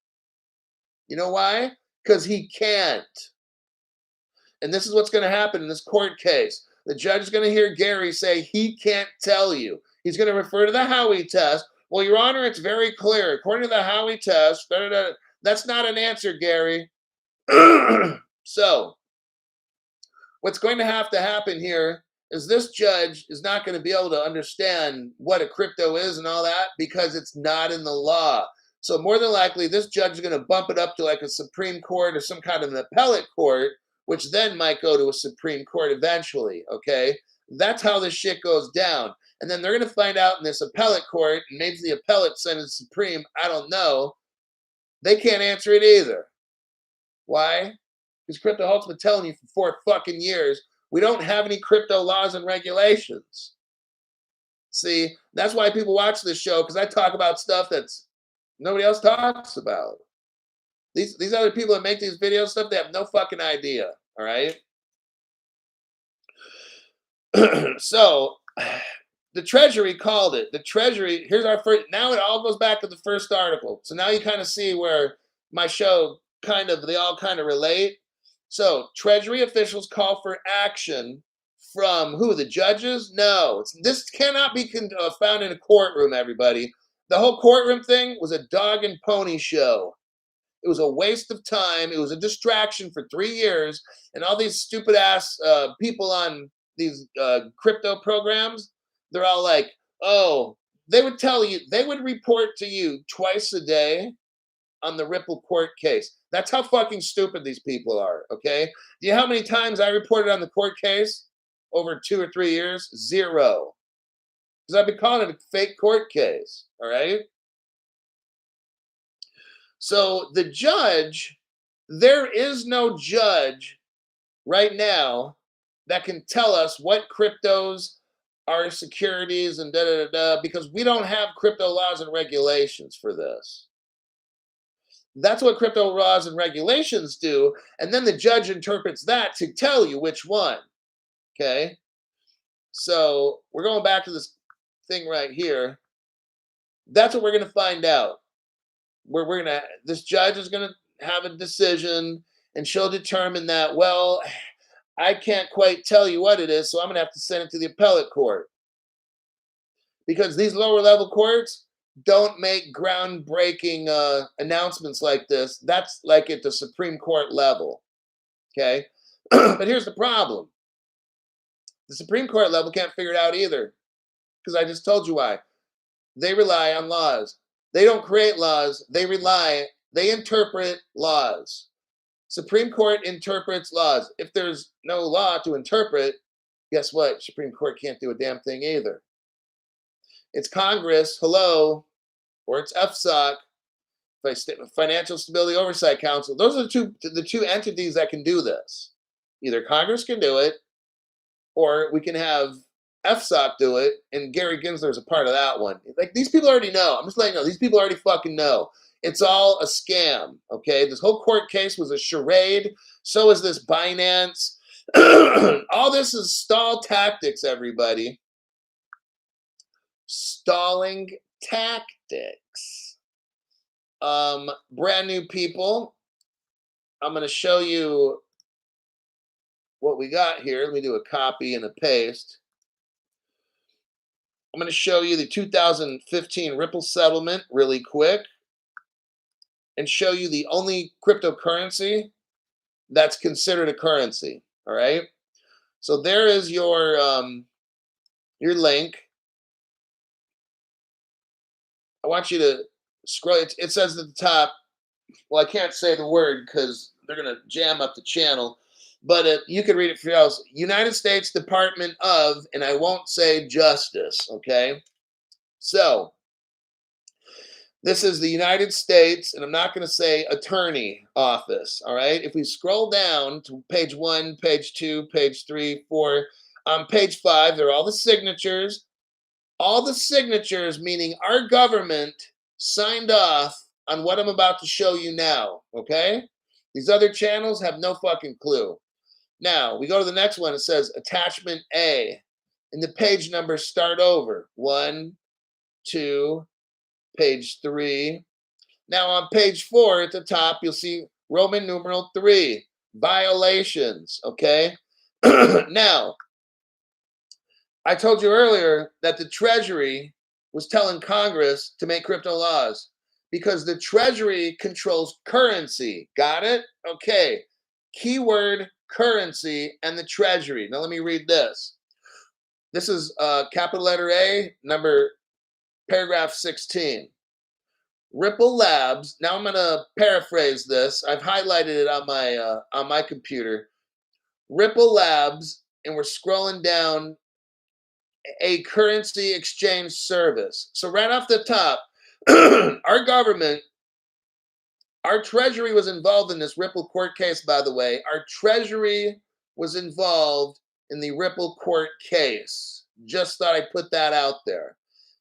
You know why? Because he can't. And this is what's going to happen in this court case. The judge is going to hear Gary say he can't tell you. He's going to refer to the Howey test. Well, Your Honor, it's very clear. According to the Howey test, that's not an answer, Gary. So, what's going to have to happen here is this judge is not going to be able to understand what a crypto is and all that because it's not in the law. So, more than likely, this judge is going to bump it up to like a Supreme Court or some kind of an appellate court, which then might go to a Supreme Court eventually, okay? That's how this shit goes down. And then they're going to find out in this appellate court, and maybe the appellate sent it Supreme, I don't know. They can't answer it either. Why? Because Crypto Hulk's been telling you for 4 fucking years, we don't have any crypto laws and regulations. See, that's why people watch this show, because I talk about stuff that's nobody else talks about. These other people that make these videos stuff, they have no fucking idea. All right. So the Treasury called it. The Treasury, here's our first, now it all goes back to the first article. So now you kind of see where my show they all kind of relate. So Treasury officials call for action from who? The judges? No, this cannot be found in a courtroom, everybody. The whole courtroom thing was a dog and pony show. It was a waste of time. It was a distraction for 3 years. And all these stupid ass people on these crypto programs, they're all like, oh, they would tell you, they would report to you twice a day on the Ripple court case. That's how fucking stupid these people are, okay? Do you know how many times I reported on the court case over 2 or 3 years? 0. Because I've been calling it a fake court case, all right? So the judge, there is no judge right now that can tell us what cryptos are securities and because we don't have crypto laws and regulations for this. That's what crypto laws and regulations do. And then the judge interprets that to tell you which one. Okay. So we're going back to this thing right here. That's what we're going to find out. This judge is going to have a decision and she'll determine that, well, I can't quite tell you what it is, so I'm going to have to send it to the appellate court. Because these lower level courts don't make groundbreaking announcements like this. That's like at the Supreme Court level. Okay? But here's the problem. The Supreme Court level can't figure it out either. Because I just told you why. They rely on laws. They don't create laws. They interpret laws. Supreme Court interprets laws. If there's no law to interpret, guess what? Supreme Court can't do a damn thing either. It's Congress, hello, or it's FSOC, Financial Stability Oversight Council. Those are the two entities that can do this. Either Congress can do it, or we can have FSOC do it, and Gary Gensler is a part of that one. Like, these people already know. I'm just letting you know. These people already fucking know. It's all a scam, okay? This whole court case was a charade. So is this Binance. All this is stall tactics, everybody. Stalling tactics. Brand new people. I'm going to show you what we got here. Let me do a copy and a paste. I'm going to show you the 2015 Ripple settlement really quick and show you the only cryptocurrency that's considered a currency. All right. So there is your link. I want you to scroll. It says at the top, well, I can't say the word because they're going to jam up the channel, but you can read it for yourselves. United States Department of, and I won't say justice, okay? So This is the United States, and I'm not going to say attorney office. All right. If we scroll down to page 1, page 2, page 3, 4, on page 5, there are all the signatures. All the signatures, meaning our government signed off on what I'm about to show you now. Okay. These other channels have no fucking clue. Now we go to the next one. It says attachment A, and the page numbers start over 1, 2, page 3. Now on page 4 at the top, you'll see Roman numeral 3, violations. Okay. Now, I told you earlier that the Treasury was telling Congress to make crypto laws because the Treasury controls currency. Got it? Okay. Keyword currency and the Treasury. Now let me read this. This is capital letter A, number paragraph 16. Ripple Labs. Now I'm going to paraphrase this. I've highlighted it on my computer. Ripple Labs, and we're scrolling down, a currency exchange service. So right off the top, our government, our Treasury was involved in this Ripple court case, by the way. Our Treasury was involved in the Ripple court case. Just thought I'd put that out there.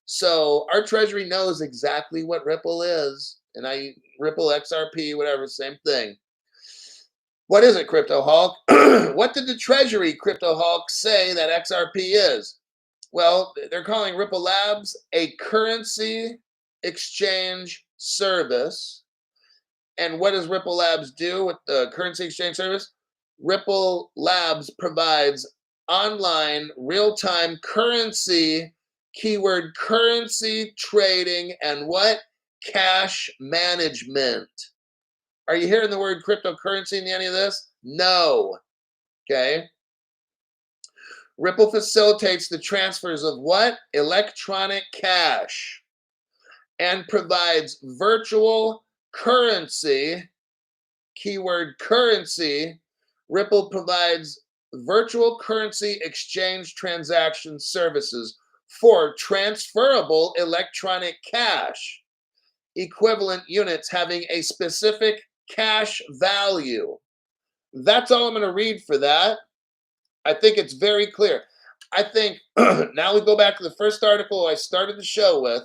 So our Treasury knows exactly what Ripple is. And Ripple, XRP, whatever, same thing. What is it, Crypto Hulk? What did the Treasury, Crypto Hulk, say that XRP is? Well, they're calling Ripple Labs a currency exchange service. And what does Ripple Labs do with the currency exchange service? Ripple Labs provides online real-time currency, keyword currency trading, and what? Cash management. Are you hearing the word cryptocurrency in any of this? No. Okay. Ripple facilitates the transfers of what? Electronic cash, and provides virtual currency, keyword currency. Ripple provides virtual currency exchange transaction services for transferable electronic cash, equivalent units having a specific cash value. That's all I'm going to read for that. I think it's very clear. I think now we go back to the first article I started the show with.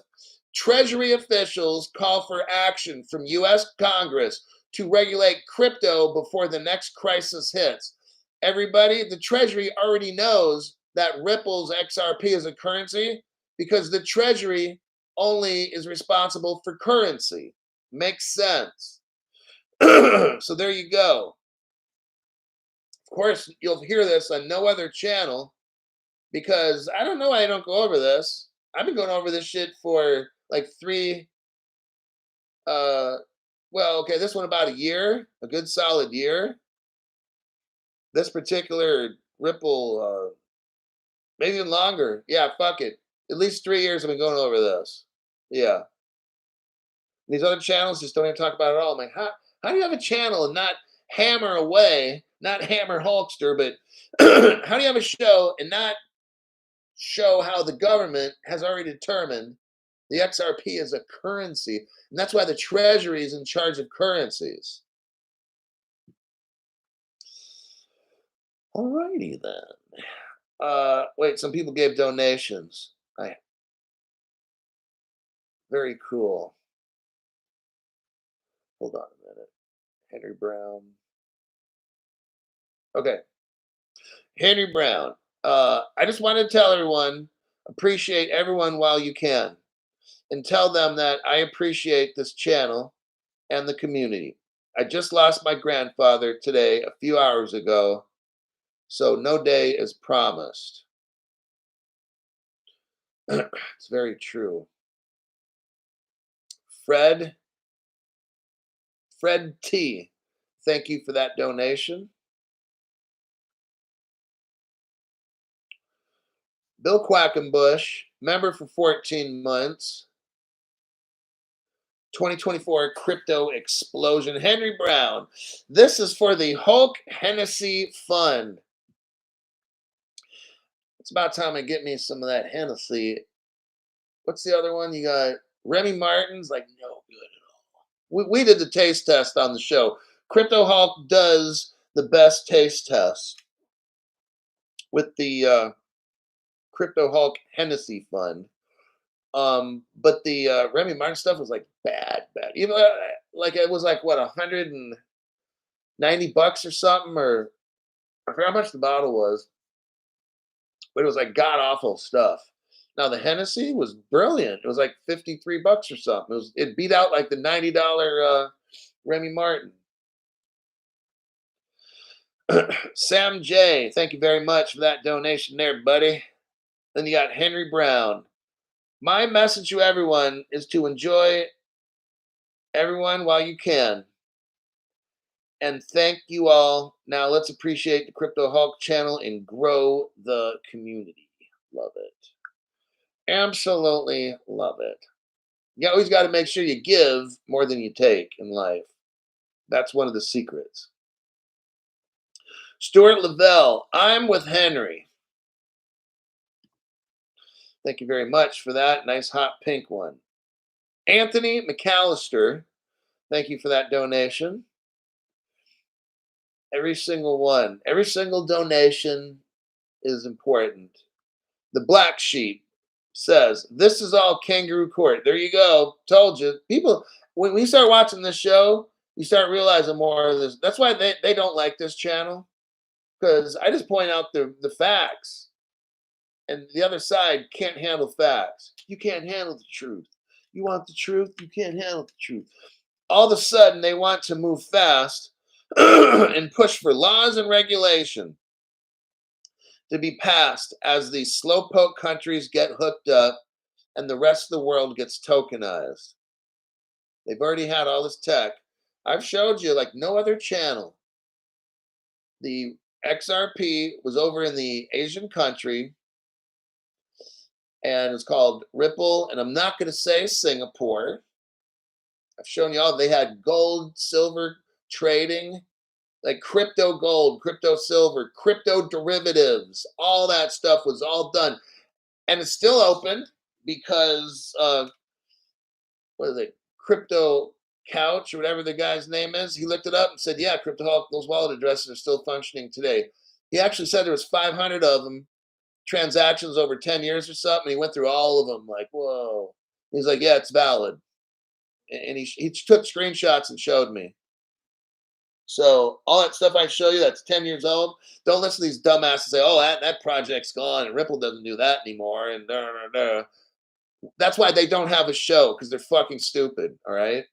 Treasury officials call for action from U.S. Congress to regulate crypto before the next crisis hits. Everybody, the Treasury already knows that Ripple's XRP is a currency because the Treasury only is responsible for currency. Makes sense. So there you go. Of course, you'll hear this on no other channel because I don't know why I don't go over this. I've been going over this shit for like uh, okay, this one about a year, a good solid year. This particular Ripple, maybe even longer. Yeah, fuck it. At least 3 years I've been going over this. Yeah. These other channels just don't even talk about it at all. I'm like, how do you have a channel and not hammer away, not hammer Hulkster, but how do you have a show and not show how the government has already determined the XRP is a currency? And that's why the Treasury is in charge of currencies. Alrighty then. Wait, some people gave donations. Very cool. Hold on a minute. Henry Brown. Okay. Henry Brown. I just want to tell everyone, appreciate everyone while you can, and tell them that I appreciate this channel and the community. I just lost my grandfather today, a few hours ago, so no day is promised. It's very true. Fred T, thank you for that donation. Bill Quackenbush, member for 14 months. 2024 crypto explosion. Henry Brown, this is for the Hulk Hennessy Fund. It's about time I get me some of that Hennessy. What's the other one you got? Remy Martin's like no good at all. We did the taste test on the show. Crypto Hulk does the best taste test with the Crypto Hulk Hennessy Fund. But the Remy Martin stuff was like bad, bad. Even like it was like what $190 or something, or I forgot how much the bottle was, but it was like god awful stuff. Now the Hennessy was brilliant. It was like $53 or something. It beat out like the $90 Remy Martin. Sam J, thank you very much for that donation there, buddy. Then you got Henry Brown. My message to everyone is to enjoy everyone while you can. And thank you all. Now let's appreciate the Crypto Hulk channel and grow the community. Love it. Absolutely love it. You always got to make sure you give more than you take in life. That's one of the secrets. Stuart Lavelle, I'm with Henry. Thank you very much for that. Nice hot pink one. Anthony McAllister, thank you for that donation. Every single one, every single donation is important. The Black Sheep says, this is all kangaroo court. There you go. Told you. People, when we start watching this show, you start realizing more of this. That's why they don't like this channel, because I just point out the facts. And the other side can't handle facts. You can't handle the truth. You want the truth? You can't handle the truth. All of a sudden, they want to move fast and push for laws and regulation to be passed as these slowpoke countries get hooked up and the rest of the world gets tokenized. They've already had all this tech. I've showed you like no other channel. The XRP was over in the Asian country and it's called Ripple. And I'm not going to say Singapore. I've shown you all they had gold, silver trading, like crypto gold, crypto silver, crypto derivatives. All that stuff was all done. And it's still open because what is it? Crypto Couch or whatever the guy's name is. He looked it up and said, yeah, Crypto Hulk, those wallet addresses are still functioning today. He actually said there was 500 of them, transactions over 10 years or something. He went through all of them like, whoa. He's like, yeah, it's valid. And he took screenshots and showed me. So all that stuff I show you that's 10 years old, don't listen to these dumbasses say, oh, that project's gone and Ripple doesn't do that anymore. And that's why they don't have a show, because they're fucking stupid. All right.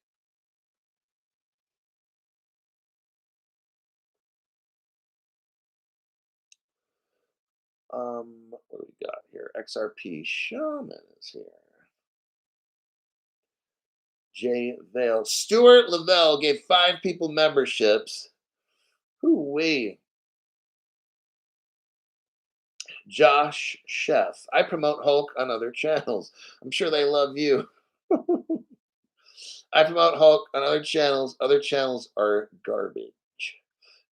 What do we got here? XRP Shaman is here. Jay Vale. Stuart Lavelle gave 5 people memberships. Hoo-wee. Josh Chef. I promote Hulk on other channels. I'm sure they love you. I promote Hulk on other channels. Other channels are garbage.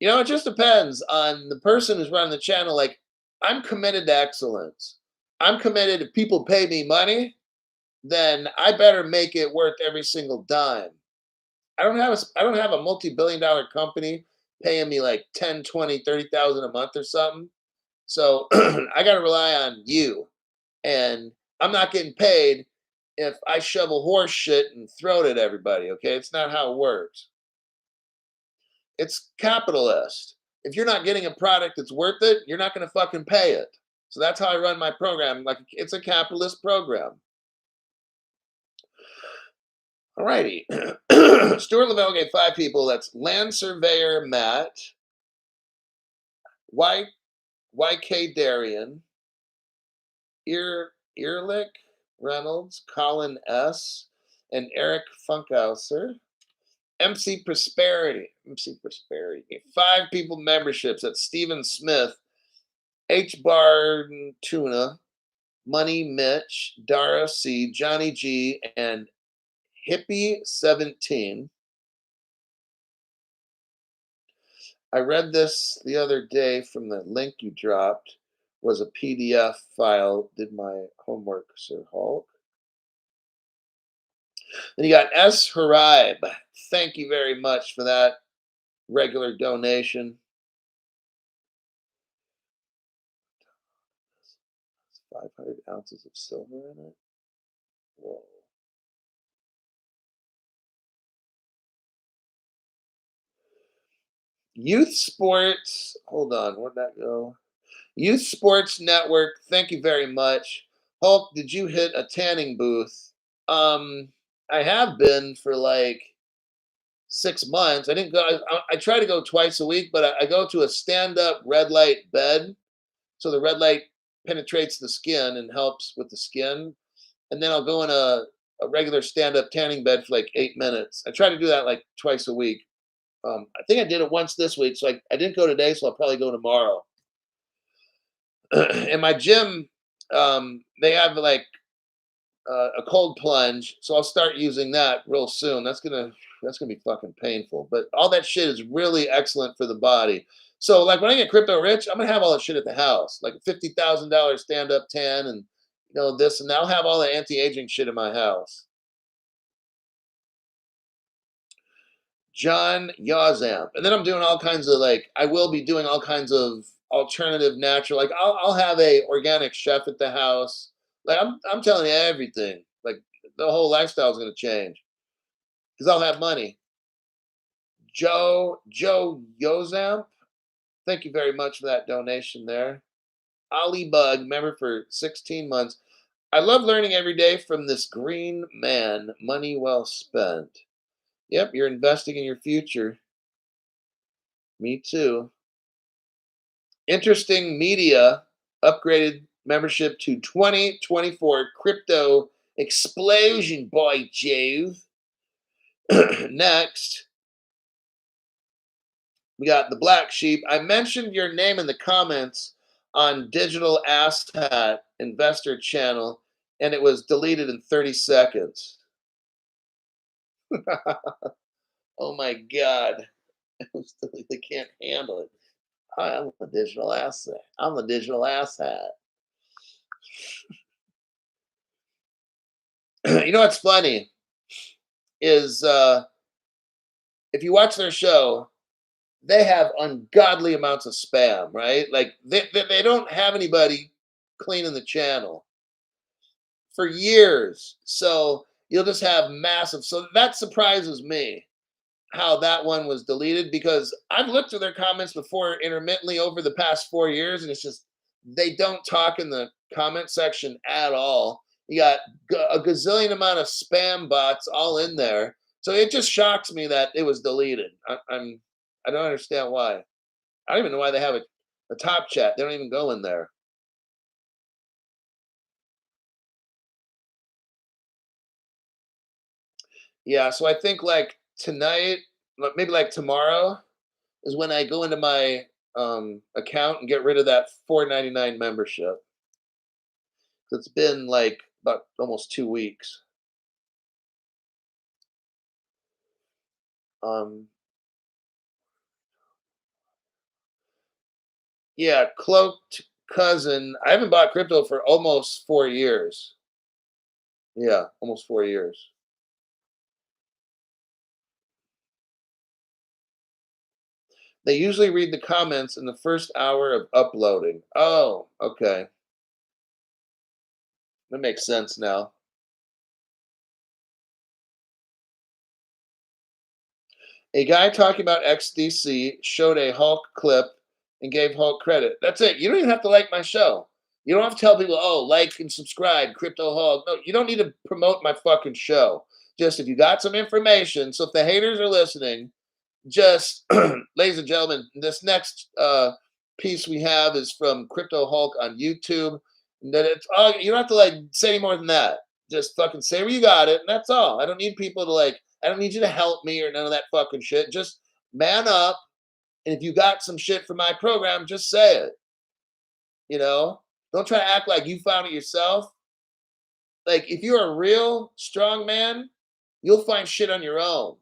It just depends on the person who's running the channel. Like, I'm committed to excellence. I'm committed. If people pay me money, then I better make it worth every single dime. I don't have a multi-billion-dollar company paying me like 10, 20, 30,000 a month or something. So I got to rely on you. And I'm not getting paid if I shovel horse shit and throw it at everybody. Okay. It's not how it works. It's capitalist. If you're not getting a product that's worth it, you're not going to fucking pay it. So that's how I run my program. Like, it's a capitalist program. All righty. Stuart Lavelle gave 5 people. That's Land Surveyor Matt, YK Darian, Ehrlich Reynolds, Colin S., and Eric Funkhauser. MC Prosperity. MC Prosperity gave 5 people memberships. That's Stephen Smith, H. Barn Tuna, Money Mitch, Dara C., Johnny G., and Hippie17. I read this the other day from the link you dropped. Was a PDF file. Did my homework, Sir Hulk. Then you got S. Harib. Thank you very much for that regular donation. 500 ounces of silver in it. Whoa. Youth Sports. Hold on. Where'd that go? Youth Sports Network. Thank you very much. Hulk, did you hit a tanning booth? Um, I have been for like 6 months. I didn't go. I try to go twice a week, but I go to a stand-up red light bed, so the red light penetrates the skin and helps with the skin. And then I'll go in a regular stand-up tanning bed for like 8 minutes. I try to do that like twice a week. I think I did it once this week, so I didn't go today, so I'll probably go tomorrow. In my gym, they have like a cold plunge, so I'll start using that real soon. That's gonna be fucking painful, but all that shit is really excellent for the body. So like when I get crypto rich, I'm gonna have all that shit at the house, like a $50,000 stand up tan, and this, and I'll have all the anti aging shit in my house. John Yazamp. And then I'm doing all kinds of like I will be doing all kinds of alternative natural. Like I'll have a organic chef at the house. Like I'm telling you everything. Like the whole lifestyle is going to change because I'll have money. Joe Yozamp. Thank you very much for that donation there. Ali Bug, member for 16 months. I love learning every day from this green man. Money well spent. Yep, you're investing in your future. Me too. Interesting Media upgraded membership to 2024 crypto explosion, boy, Jove. Next, we got the Black Sheep. I mentioned your name in the comments on Digital Asshat Investor Channel, and it was deleted in 30 seconds. Oh my God. They can't handle it. I'm a digital asset. I'm a digital asset. You know what's funny is if you watch their show, they have ungodly amounts of spam, right? Like they don't have anybody cleaning the channel for years. So you'll just have massive. So that surprises me how that one was deleted because I've looked at their comments before intermittently over the past 4 years, and it's just they don't talk in the comment section at all. You got a gazillion amount of spam bots all in there, so it just shocks me that it was deleted. I don't understand why. I don't even know why they have a top chat. They don't even go in there. Yeah, so I think like tonight, maybe like tomorrow, is when I go into my account and get rid of that 4.99 membership. It's been like about almost 2 weeks. Um, yeah, cloaked cousin. I haven't bought crypto for almost 4 years. Yeah, almost 4 years. They usually read the comments in the first hour of uploading. Oh, okay. That makes sense now. A guy talking about XDC showed a Hulk clip and gave Hulk credit. That's it. You don't even have to like my show. You don't have to tell people, oh, like and subscribe, Crypto Hulk. No, you don't need to promote my fucking show. Just if you got some information. So if the haters are listening, just, ladies and gentlemen, this next piece we have is from Crypto Hulk on YouTube. That it's oh, you don't have to like say any more than that. Just fucking say where you got it, and that's all. I don't need people to like. I don't need you to help me or none of that fucking shit. Just man up, and if you got some shit for my program, just say it. You know, don't try to act like you found it yourself. Like if you're a real strong man, you'll find shit on your own.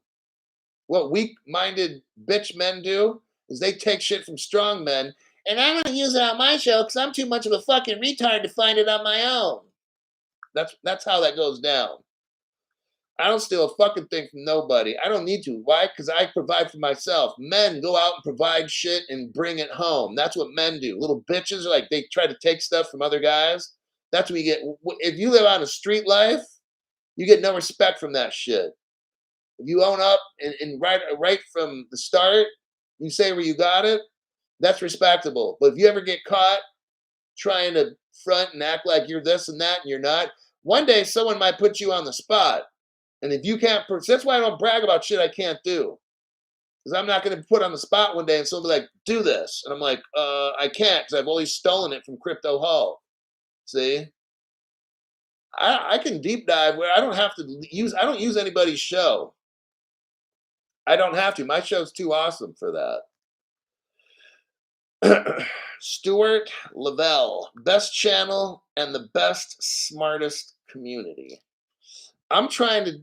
What weak-minded bitch men do is they take shit from strong men, and I'm gonna use it on my show because I'm too much of a fucking retard to find it on my own. That's how that goes down. I don't steal a fucking thing from nobody. I don't need to. Why? Because I provide for myself. Men go out and provide shit and bring it home. That's what men do. Little bitches are like they try to take stuff from other guys. That's what you get. If you live on a street life, you get no respect from that shit. If you own up and right from the start, you say where you got it, that's respectable. But if you ever get caught trying to front and act like you're this and that and you're not, one day someone might put you on the spot. And if you can't, that's why I don't brag about shit I can't do. Because I'm not going to be put on the spot one day and someone be like, do this. And I'm like, I can't because I've always stolen it from Crypto Hall. See? I can deep dive where I don't have to I don't use anybody's show. I don't have to. My show's too awesome for that. Stuart Lavelle, best channel and the best, smartest community. I'm trying to.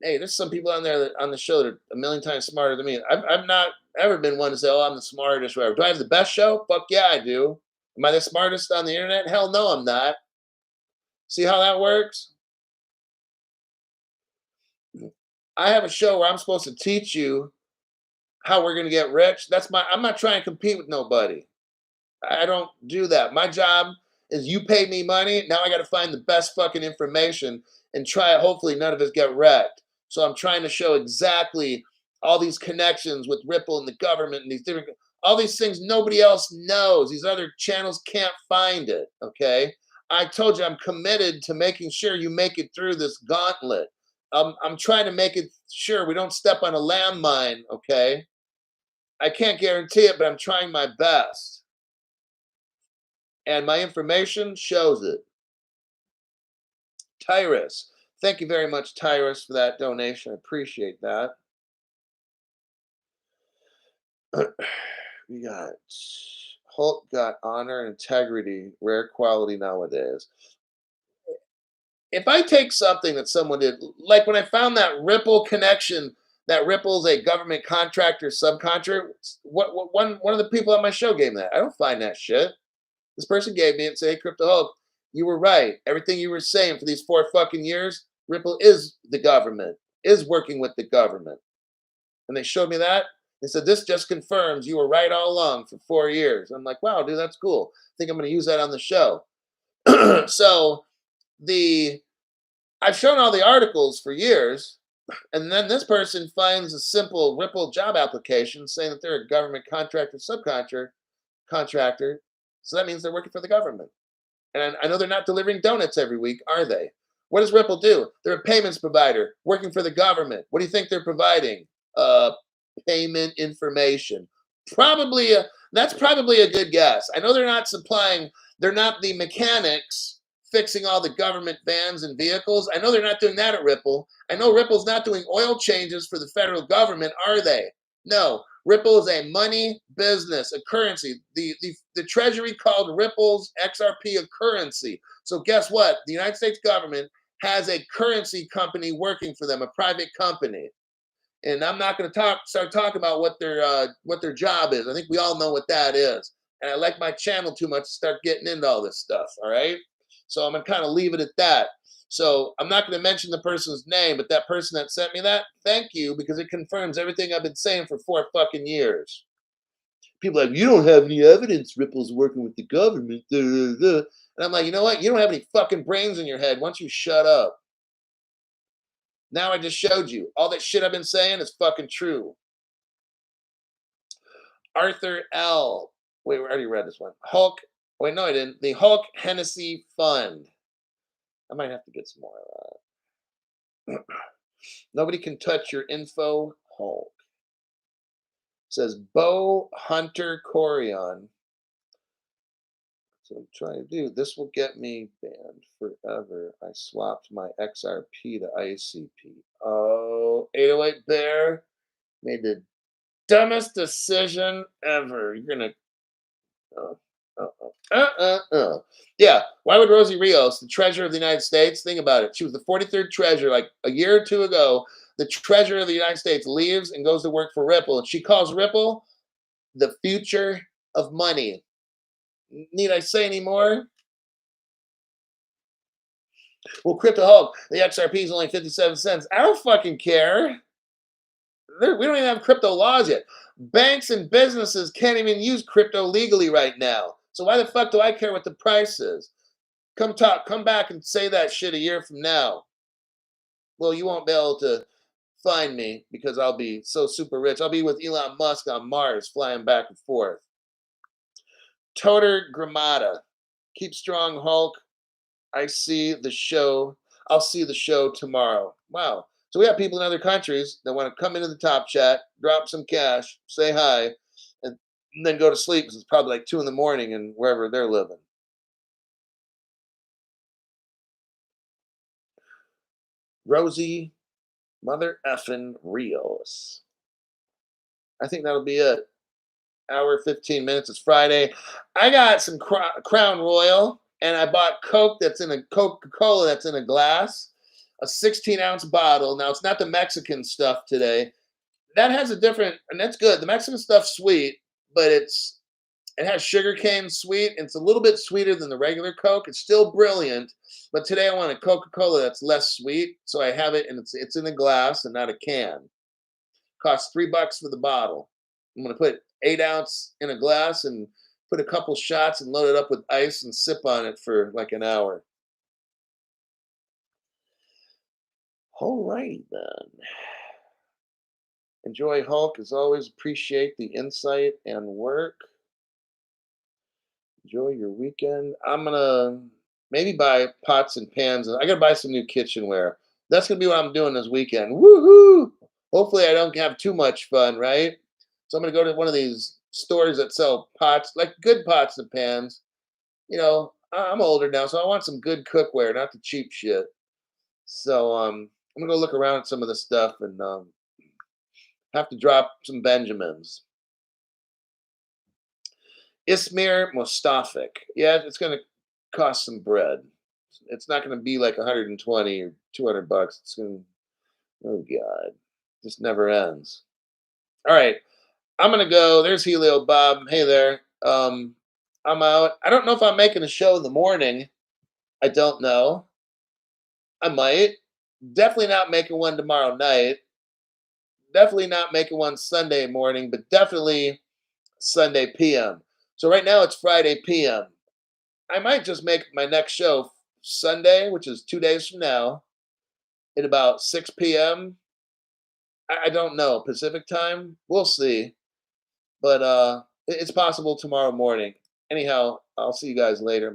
Hey, there's some people on there that on the show that are a million times smarter than me. I've not ever been one to say, "Oh, I'm the smartest." Whatever. Do I have the best show? Fuck yeah, I do. Am I the smartest on the internet? Hell no, I'm not. See how that works? I have a show where I'm supposed to teach you how we're going to get rich. I'm not trying to compete with nobody. I don't do that. My job is you pay me money. Now I got to find the best fucking information and try it. Hopefully none of us get wrecked. So I'm trying to show exactly all these connections with Ripple and the government and all these things nobody else knows. These other channels can't find it. Okay. I told you I'm committed to making sure you make it through this gauntlet. I'm trying to make it sure we don't step on a landmine. Okay. I can't guarantee it, but I'm trying my best. And my information shows it. Tyrus. Thank you very much, Tyrus, for that donation. I appreciate that. We got Hulk got honor and integrity, rare quality nowadays. If I take something that someone did, like when I found that Ripple connection, that Ripple's a government contractor, subcontractor, one of the people on my show gave me that. I don't find that shit. This person gave me it and said, "Hey, Crypto Hulk, you were right. Everything you were saying for these 4 fucking years, Ripple is the government, is working with the government." And they showed me that. They said, "This just confirms you were right all along for 4 years." I'm like, wow, dude, that's cool. I think I'm going to use that on the show. So I've shown all the articles for years. And then this person finds a simple Ripple job application saying that they're a government contractor, contractor. So that means they're working for the government. And I know they're not delivering donuts every week, are they? What does Ripple do? They're a payments provider working for the government. What do you think they're providing? Payment information. That's probably a good guess. I know they're not the mechanics fixing all the government vans and vehicles. I know they're not doing that at Ripple. I know Ripple's not doing oil changes for the federal government, are they? No. Ripple is a money business, a currency. The Treasury called Ripple's XRP a currency. So guess what? The United States government has a currency company working for them, a private company. And I'm not going to start talking about what their job is. I think we all know what that is. And I like my channel too much to start getting into all this stuff. All right. So I'm going to kind of leave it at that. So I'm not going to mention the person's name, but that person that sent me that, thank you, because it confirms everything I've been saying for 4 fucking years. People are like, you don't have any evidence Ripple's working with the government. Duh, duh, duh. And I'm like, you know what? You don't have any fucking brains in your head. Why don't you shut up? Now I just showed you. All that shit I've been saying is fucking true. Arthur L. Wait, we already read this one. Hulk. Wait, no, I didn't. The Hulk Hennessy Fund. I might have to get some more of that. Nobody can touch your info, Hulk. Says Bo Hunter Corion. So I'm trying to do. This will get me banned forever. I swapped my XRP to ICP. Oh, 808 Bear made the dumbest decision ever. You're gonna. Yeah. Why would Rosie Rios, the treasurer of the United States, think about it? She was the 43rd treasurer, like a year or two ago. The treasurer of the United States leaves and goes to work for Ripple, and she calls Ripple the future of money. Need I say any more? Well, Crypto Hulk, the XRP is only 57 cents. I don't fucking care. We don't even have crypto laws yet. Banks and businesses can't even use crypto legally right now. So why the fuck do I care what the price is? Come back and say that shit a year from now. Well, you won't be able to find me because I'll be so super rich. I'll be with Elon Musk on Mars, flying back and forth. Toter Gramata. Keep strong, Hulk. I see the show. I'll see the show tomorrow. Wow. So we have people in other countries that want to come into the top chat, drop some cash, say hi, and then go to sleep because it's probably like 2 in the morning and wherever they're living. Rosie Mother effin' Rios. I think that'll be it. Hour 15 minutes. It's Friday. I got some Crown Royal, and I bought Coke that's in a Coca-Cola that's in a glass, a 16-ounce bottle. Now it's not the Mexican stuff today. That has a different, and that's good. The Mexican stuff's sweet, but it has sugar cane sweet. And it's a little bit sweeter than the regular Coke. It's still brilliant, but today I want a Coca-Cola that's less sweet, so I have it, and it's in a glass and not a can. Costs $3 for the bottle. I'm gonna put 8 ounce in a glass and put a couple shots and load it up with ice and sip on it for like an hour. All right then. Enjoy Hulk as always. Appreciate the insight and work. Enjoy your weekend. I'm gonna maybe buy pots and pans. I gotta buy some new kitchenware. That's gonna be what I'm doing this weekend. Woohoo! Hopefully, I don't have too much fun, right? So I'm gonna go to one of these stores that sell pots, like good pots and pans. I'm older now, so I want some good cookware, not the cheap shit. So I'm gonna go look around at some of the stuff and have to drop some Benjamins. Ismir Mostafik. Yeah, it's gonna cost some bread. It's not gonna be like 120 or $200. It's gonna, oh god, just never ends. All right, I'm gonna go. There's Helio Bob. Hey there. I'm out. I don't know if I'm making a show in the morning. I don't know. I might. Definitely not making one tomorrow night. Definitely not making one Sunday morning, but definitely Sunday PM. So right now it's Friday PM. I might just make my next show Sunday, which is 2 days from now, at about 6 p.m. I don't know Pacific time. We'll see, but it's possible tomorrow morning. Anyhow, I'll see you guys later.